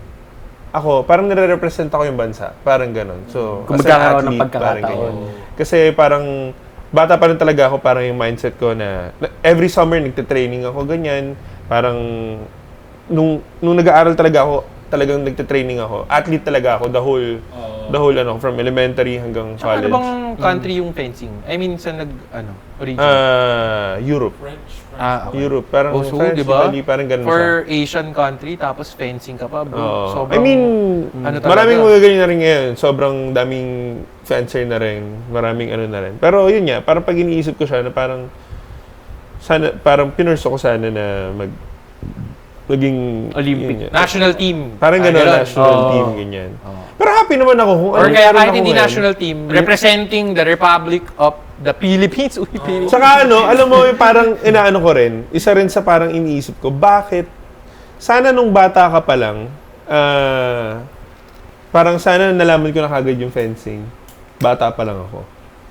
ako, parang nire-represent ako yung bansa. Parang ganon. So, Kung as an magkakaroon ng athlete, pagkakataon. parang ganyan. Kasi parang, bata pa rin talaga ako, parang yung mindset ko na, every summer, nagte-training ako, ganyan. Parang, nung nag-aaral talaga ako, talagang nagte-training ako. Athlete talaga ako, the whole from elementary hanggang Tsaka ano college. bang country yung fencing? I mean, sa origin? Europe. Okay. Europe. Parang So, France, di ba? Italy, parang ganun siya. For Asian country, tapos fencing ka pa, bro. Oo. Sobrang, I mean, ano talaga? maraming magagaling na rin ngayon. Sobrang daming fencer na rin. Maraming ano na rin. Pero yun nga, parang pag iniisip ko siya na parang pinurso ko sana na maging Olympic. yun nga. National team. Parang gano'n, Ganun. national Oo. team, ganyan. Pero happy naman ako kung Or ano kaya meron kahit ako hindi ngayon. national team, representing the Republic of the Philippines. Uy, Philippines. Saka alam mo, yung parang inaano ko rin, isa rin sa parang iniisip ko, bakit, sana nung bata ka pa lang, parang sana nalaman ko na kagad yung fencing, bata pa lang ako.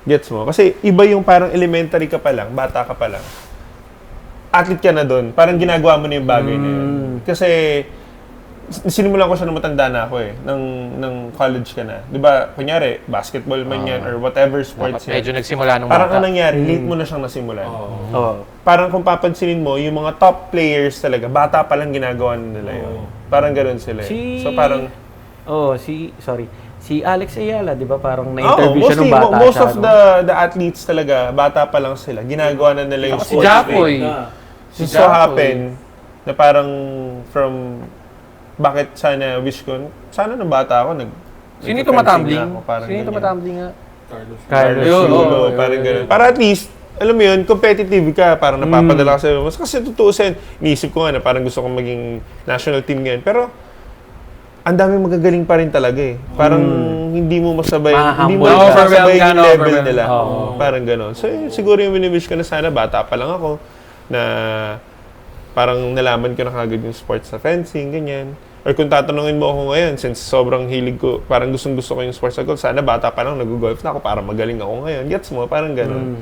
Gets mo? Kasi iba yung parang elementary ka pa lang, bata ka pa lang. Athlete ka na doon, parang ginagawa mo na yung bagay na yun. Kasi, sinimulan ko siya nung matanda na ako ng college ka na. Di ba, kunyari, basketball man yan, or whatever sports yan. Medyo nagsimula nung Parang bata. anong nangyari, late mo na siyang nasimulan. Oo. Parang kung papansinin mo, yung mga top players talaga, bata pa lang ginagawa na nila yun. Parang ganoon sila. So parang... Si Alex Ayala, di ba parang na-interview siya mostly, nung bata most siya. of the athletes talaga, bata pa lang sila. Ginagawa na nila yung Si Japoy. It so happen na parang bakit sana wish ko, sana nung bata ako, Sino yung tumatumbling? ako, parang Sino yung ganyan. tumatumbling nga? Carlos Yun, Yulo. oo. Parang ganun. Para at least, alam mo yun, competitive ka, parang napapadala ka sa mas kasi tutuusin, iniisip ko nga na parang gusto kong maging national team ngayon. Pero, ang daming magagaling pa rin talaga eh. Parang hindi mo masabay, hindi mo Ma-humble ka. masabay Overwhelmed ka yung na, level overwhelmed. nila. Oo. Parang gano'n. So, yun, siguro yung wini-wish ko na sana, bata pa lang ako, na parang nalaman ko na kagad yung sports sa fencing, ganyan. Or kung tatanungin mo ako ngayon, since sobrang hilig ko, parang gustong-gusto ko yung sports na golf, sana bata pa lang, nag-golf na ako para magaling ako ngayon. Gets mo? Parang gano'n.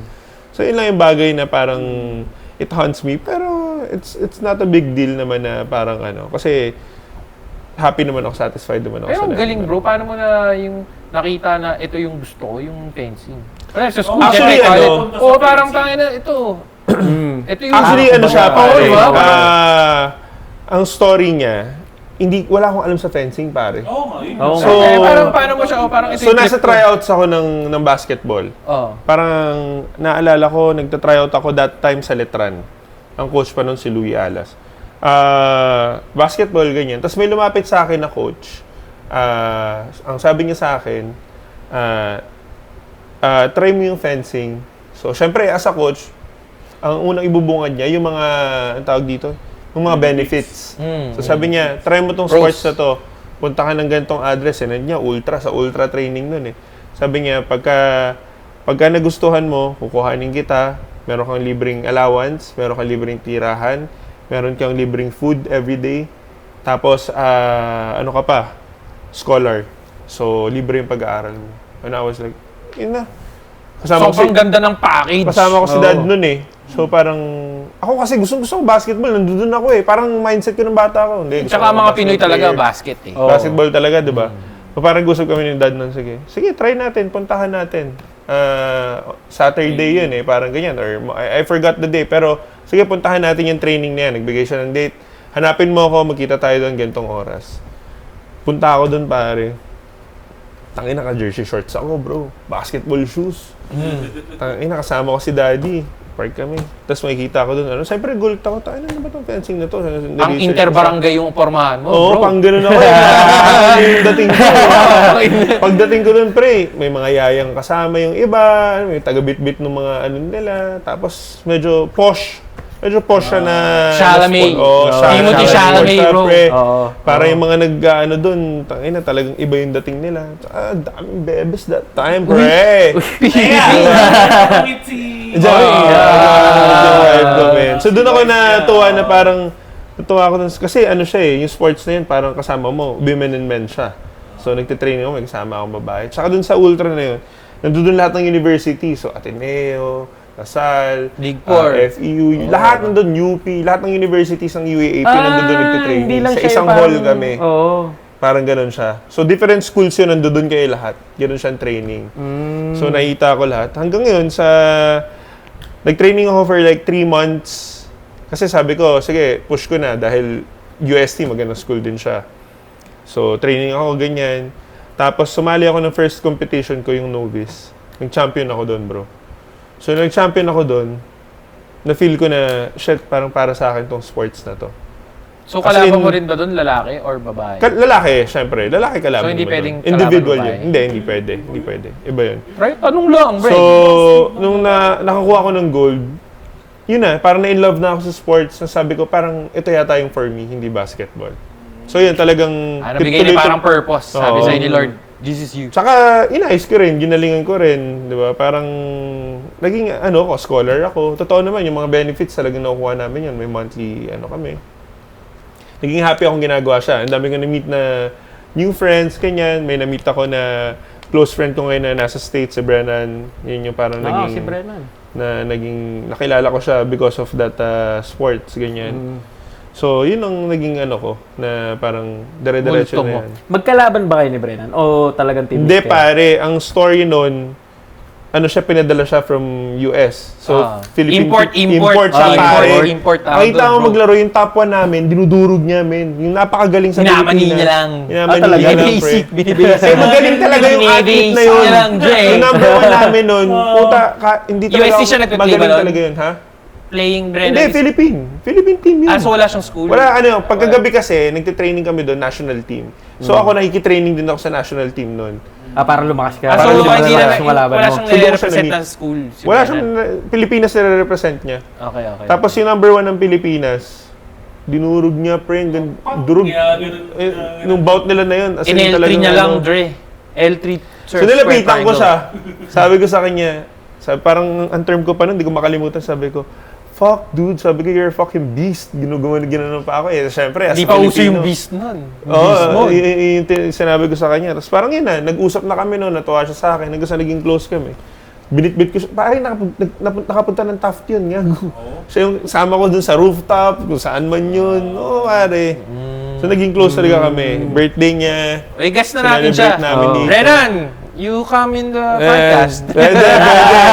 So, yun lang yung bagay na parang it haunts me. Pero, it's not a big deal naman na parang kasi happy naman ako, satisfied naman ako Pero sa ang life galing ko. bro, paano mo na yung nakita na ito yung gusto ko, yung fencing? Wala, sa school, Actually, syempre, college. ano, Oo, parang tangin na, ito. Ito yung... Actually, ano siya, Oo, pare, diba? ang story niya, wala akong alam sa fencing, pare. Oo nga, yun. Oo. So, parang paano mo siya, parang ito So, yung nasa trip ko. tryouts ako ng basketball. Oo. Parang, naalala ko, nagta-tryout ako that time sa Letran. Ang coach pa nun si Louie Alas. Basketball, ganyan. Tapos may lumapit sa akin na coach. Ang sabi niya sa akin, try mo yung fencing. So, syempre, as a coach, ang unang ibubungad niya, yung mga, ang tawag dito, yung mga benefits. So, sabi niya, try mo tong sports na to. Punta ka ng ganitong address. Niya, sa ultra training nun eh. Sabi niya, pagka nagustuhan mo, kukuhanin kita, meron kang libreng allowance, meron kang libreng tirahan, meron kang libreng food every day. Tapos, ano ka pa? Scholar. So, libre yung pag-aaral mo. And I was like, yun na. Sobrang ganda ng package. Kasama ko si dad nun eh. So, parang, ako kasi gusto ko basketball. Nandun ako eh. Parang mindset ko ng bata ko. Hindi, gusto Tsaka ko mga basketball Pinoy talaga, player. basket eh. Oo. Basketball talaga, di ba? So, parang gusto kami ng dad nun. Sige, try natin. Puntahan natin. Saturday yun eh. Parang ganyan. Or, I forgot the day. Pero, sige, puntahan natin yung training na yan. Nagbigay siya ng date. Hanapin mo ako, magkita tayo doon ganitong oras. Punta ako doon, pare. Tangin, naka-jersey shorts ako, bro. Basketball shoes. Tangin, nakasama ko si daddy. Park kami. Tapos makikita ko doon. Siyempre, gulat ako. Tangin, ano ba itong fencing na to? Ang interbarangay yung pormahan mo, Oo, bro. pang ganun ako. Yung dating ko. Pagdating ko doon, pre, may mga yayang kasama yung iba. May taga-bit-bit ng mga ano nila. Tapos, medyo posh. Medyo posh siya na... Chalamet. Oo, Timothy Chalamet, bro. Pre. Oo. Para yung mga nag-ano doon, tangina, talagang iba yung dating nila. Daming bebes that time, pre. Meet si... So doon ako natuwa na parang natuwa ako dun, kasi ano siya yung sports na yun parang kasama mo, women and men siya. So nagtitraining ako, may kasama akong babae. Tsaka dun sa ultra na yun, nandun lahat ng university. So Ateneo, Lasal, League 4. FEU, lahat nandun, UP, lahat ng universities ng UAAP nandun nagtitraining. hindi lang Sa siya isang yung hall parang- kami. Oo. Parang ganun siya. So different schools yun, nandun kayo lahat. Ganun siyang training. So nakita ko lahat. Hanggang ngayon sa... Nag-training ako for like 3 months. Kasi sabi ko, sige, push ko na dahil UST, magandang school din siya. So, training ako, ganyan. Tapos, sumali ako ng first competition ko, yung novice. Nag-champion ako doon, bro. So, nag-champion ako doon. Na-feel ko na, shit, parang para sa akin tong sports na to. So, As kalaban in- mo rin ba doon, lalaki or babae? Lalaki, syempre. Lalaki kalaban So, hindi mo pwedeng doon. Individual kalaban yun. babae? Hindi pwede. Hindi pwede. Iba yun. Right? Anong lang, bro? So, nung nakakuha ko ng gold, yun na, parang na-in love na ako sa sports. Sabi ko, parang ito yata yung for me, hindi basketball. So, yun, talagang... Nabigay niya parang purpose. Sabi Oo. sa'yo ni Lord, this is you. Tsaka, inayos ko rin, ginalingan ko rin, di ba? Parang, naging, scholar ako. Totoo naman, yung mga benefits talagang nakukuha namin yan. May monthly, kami. Naging happy akong ginagawa siya. Ang dami ko na-meet na new friends, kanyan. May na-meet ako na close friend ko ngayon na nasa States, si Brennan. Yun yung parang naging... si Brennan. Nakilala ko siya because of that sports, ganyan. So, yun ang naging ko, na parang dire-diretso Multo mo. na yan. Magkalaban ba kayo ni Brennan? O talagang team? Hindi, pare. Ang story nun, pinadala siya from US. So, Philippine... Import siya, pare. Import. Nakita mo maglaro yung top 1 namin, dinudurog niya, men. Yung napakagaling sa Minamani Pilipinas. niya lang. Minamani talaga? niya lang, pre. Binibasic. Kasi magaling talaga yung athlete na yun. Niya lang, Dre. Yung number 1 namin nun, puta, hindi talaga UST siya nagpe-play ba magaling nun? talaga yun, ha? Playing Brennan. Hindi, Philippine team yun. So wala siyang school? Wala, pagkagabi kasi, nagtitraining kami doon, national team. So ako nakikitraining din ako sa national team noon. Para lumakas ka. So Para hindi lumakas yung kalaban wala mo. siyang So, doon siya nire-represent na-meet. na school. si Wala Brennan. siyang, Pilipinas nire-represent niya. Okay. Tapos yung number 1 ng Pilipinas, dinurog niya, pre, durog. Nung bout nila na yun. as In in L3 talagang niya lang, ano. Dre. L3 So nilapitan ko siya. Sabi ko sa kanya, parang ang term ko pa nun, hindi ko makalimutan, sabi ko, fuck, dude, sabi ko, you're a fucking beast. Ginanon pa ako. Siyempre, as Hindi a pa uso Filipino. yung beast nun. Oo, yung sinabi ko sa kanya. Tapos parang yun na, nag-usap na kami noon, natuwa siya sa akin, hanggang sa naging close kami. Binitbit ko siya, parang nakapunta ng Taft yun, gago. Siya yung sama ko dun sa rooftop, kung saan man yun. Oo, pare. So naging close talaga kami. Birthday niya. Guess na natin siya. Sinelebrate namin dito. Brennan, you come in the podcast. Pwede.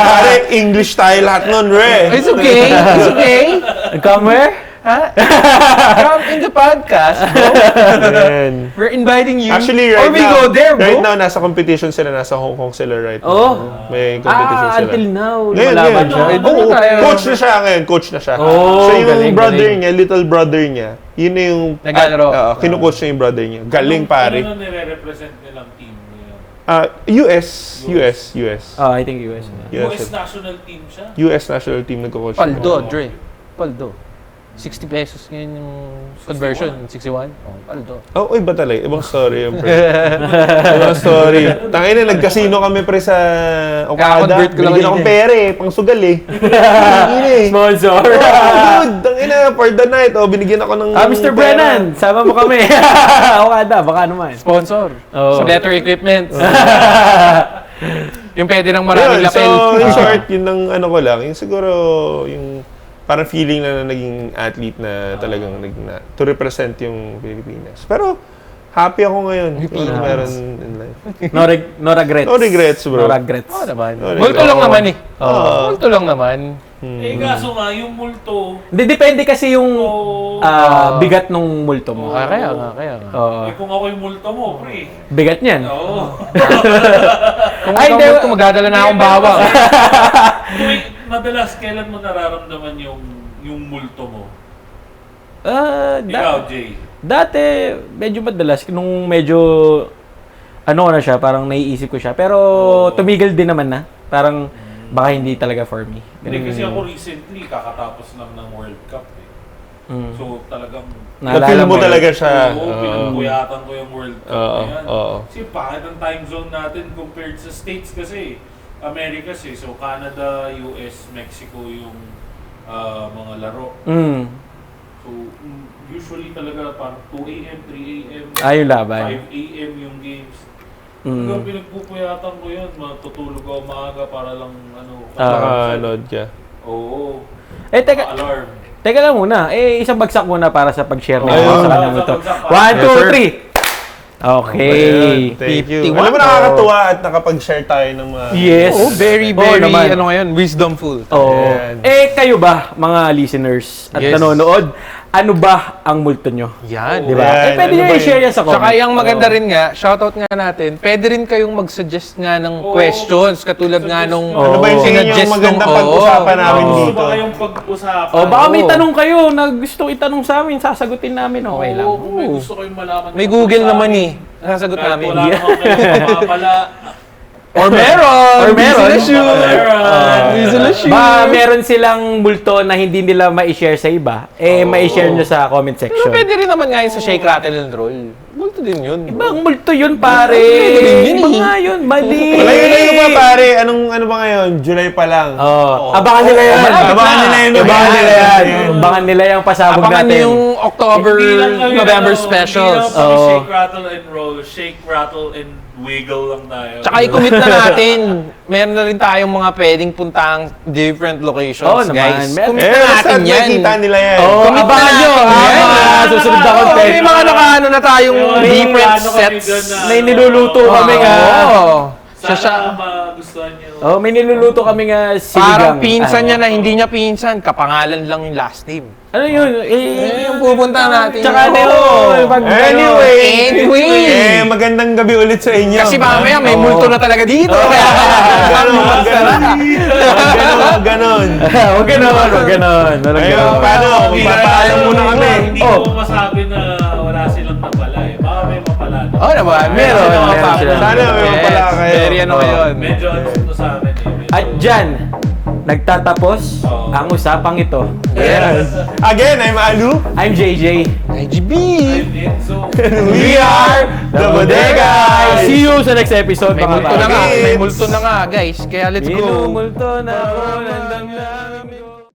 Pare, English tayo lahat nun, Re. It's okay. It's okay. Come where? Ha? Come in the podcast, bro. Ayan. We're inviting you. Actually, Or we go there, bro. right now, nasa competition sila, nasa Hong Kong sila right now. Oh. May competition sila. Until now. Ngayon, Lumalaban ngayon. siya. Oo, tayo. coach na siya ngayon. Coach na siya. Oh, so yung galing, brother galing. niya, little brother niya, yun na yung... Naglalaro. kinukoach niya yung brother niya. Galing, pare. Ano nire-represent nilang team niya? US. I think US. US national team siya? US national team nagko-coach. Paldo, Dre. Paldo. 60 pesos ngayon yung conversion. 61? Oh, paldo. Oh, iba talaga. Ibang story yun, pre. Ibang story. Tangina, nagkasino kami, pre, sa Okada. Kaka-convert ko lang Binigyan yun akong eh. pere, pang sugal eh. Tangina eh. Sponsor. Dude, tangina, for the night. Binigyan ako ng Mr. pera. Brennan, sama mo kami. Okada, baka naman. Sponsor. Oo. Sa better equipment. Yung pwede ng maraming Yun, lapel. so, in short, yun ang ko lang. Yung siguro, yung parang feeling na naging athlete na talagang to represent yung Pilipinas. Pero, happy ako ngayon. Kung ano meron in life. No regrets. No regrets, bro. No regrets. Oo naman. Sorry, Multo bro. lang naman eh. Oo. Multo lang naman. Kaso nga, yung multo, Hindi, depende kasi yung Oo. bigat nung multo mo. Kaya nga. Oo. kung ako yung multo mo, pre. Bigat niyan. Oo. Kung Ay, ikaw hindi. multo, magdadala na akong bawang. Wait, madalas, kailan mo nararamdaman yung multo mo? Ikaw, Jay. Dati, medyo madalas, nung medyo, ano ko na siya, parang naiisip ko siya. Pero tumigil din naman na. Parang, baka hindi talaga for me. Hindi, kasi ako recently, kakatapos lang ng World Cup eh. Mm. So, talagang Na-feel mo yun. talaga siya. Oo, pinagpuyatan ko yung World Cup Oo, na yan. oo. Kasi pangit ang time zone natin compared sa States kasi. Americas eh. So, Canada, US, Mexico yung mga laro. Mm. So, usually talaga parang 2 a.m., 3 a.m., Yung laban. 5 a.m. yung games. Mm. Hanggang pinagpupuyatan ko yun. Matutulog ako maaga para lang Nakanood ka. Oo. Teka, Alarm. teka lang muna. Isang bagsak muna para sa pag-share mo Ayun. sa kanyang ito. Isang bagsak. 1, 2, Yes, sir. 3. Okay. Thank you. 51. Alam mo, nakakatuwa at nakapag-share tayo ng mga... Yes. Oh, very, Oo very, naman. ano ngayon, wisdomful. Oo. Ayan. Kayo ba, mga listeners at Yes. nanonood, ano ba ang multo nyo? Yan. Di ba? Yan. Pwede Ano nyo ba i-share yan sa comment. Tsaka yung maganda rin nga, shoutout nga natin, pwede rin kayong mag-suggest nga ng Oo. questions, katulad nga nung Ano ba yung tingin nyo sinuggest maganda nung- pag-usapan Oo. namin Oo. Gusto dito? ba kayong pag-usapan? Baka may Oo. tanong kayo na gusto itanong sa amin, sasagutin namin. Okay lang. Oo, kung may gusto kayong malaman. May Google naman eh. Nasasagot Kahit namin. wala naman kayong mapapala. Or meron! Or meron. Diesel issue. Meron. Diesel issue. Ba, meron silang multo na hindi nila ma-share sa iba, ma-share nyo sa comment Pero section. pwede rin naman nga yun sa Shake, Rattle, and Roll. Multo din yun. Ibang multo yun, pare. Yun, Iba nga yun, mali. Wala yun pa pare. Ano ba ngayon? July pa lang. Oh, abangan nila yan. Abangan nila yun. Abangan nila yan. Abangan nila yung pasabog Abangan natin. niyo yung October, Hindi lang kami, November ano, specials. Hindi lang kami Oo. shake, rattle, and roll. Shake, rattle, and wiggle lang tayo. Tsaka i-commit na natin. Meron na rin tayong mga pwedeng puntang different locations, Oo naman. guys. Meron- Commit na natin saan yan. nakita nila yan? Oh, Commit na abangan nyo. natin yan. Susunod na Oo, content. may mga nakaano na tayong May different ano kami sets. dyan na- May niluluto kami nga. Oo. Sana magustuhan nyo. Oh, may niluluto kami nga sinigang. Parang pinsan niya na hindi niya pinsan, kapangalan lang yung last name. Ano yun? Yung pupunta natin. Tsaka ano yun? Anyway. Magandang gabi ulit sa inyo. Kasi mamaya may multo na talaga dito. Ganon. Huwag ganon, huwag ganon. Ayun, paano? Magpapaalam muna kami. Hindi Oh. ko masabi na wala silang napala eh. Baka may mapala. Oo naman. Meron sila. Sana may mapala kayo. Very ano ngayon. Medyo ano to sa amin eh. Medyo- At dyan, nagtatapos Oo. ang usapang ito. Yes. Again, I'm Alu. I'm JJ. IGB. I'm Enzo. We are the Bodega. See you sa next episode. May mga multo na nga. pare. May multo na nga, guys. Kaya let's go. Minumulto na ako ng damdamin.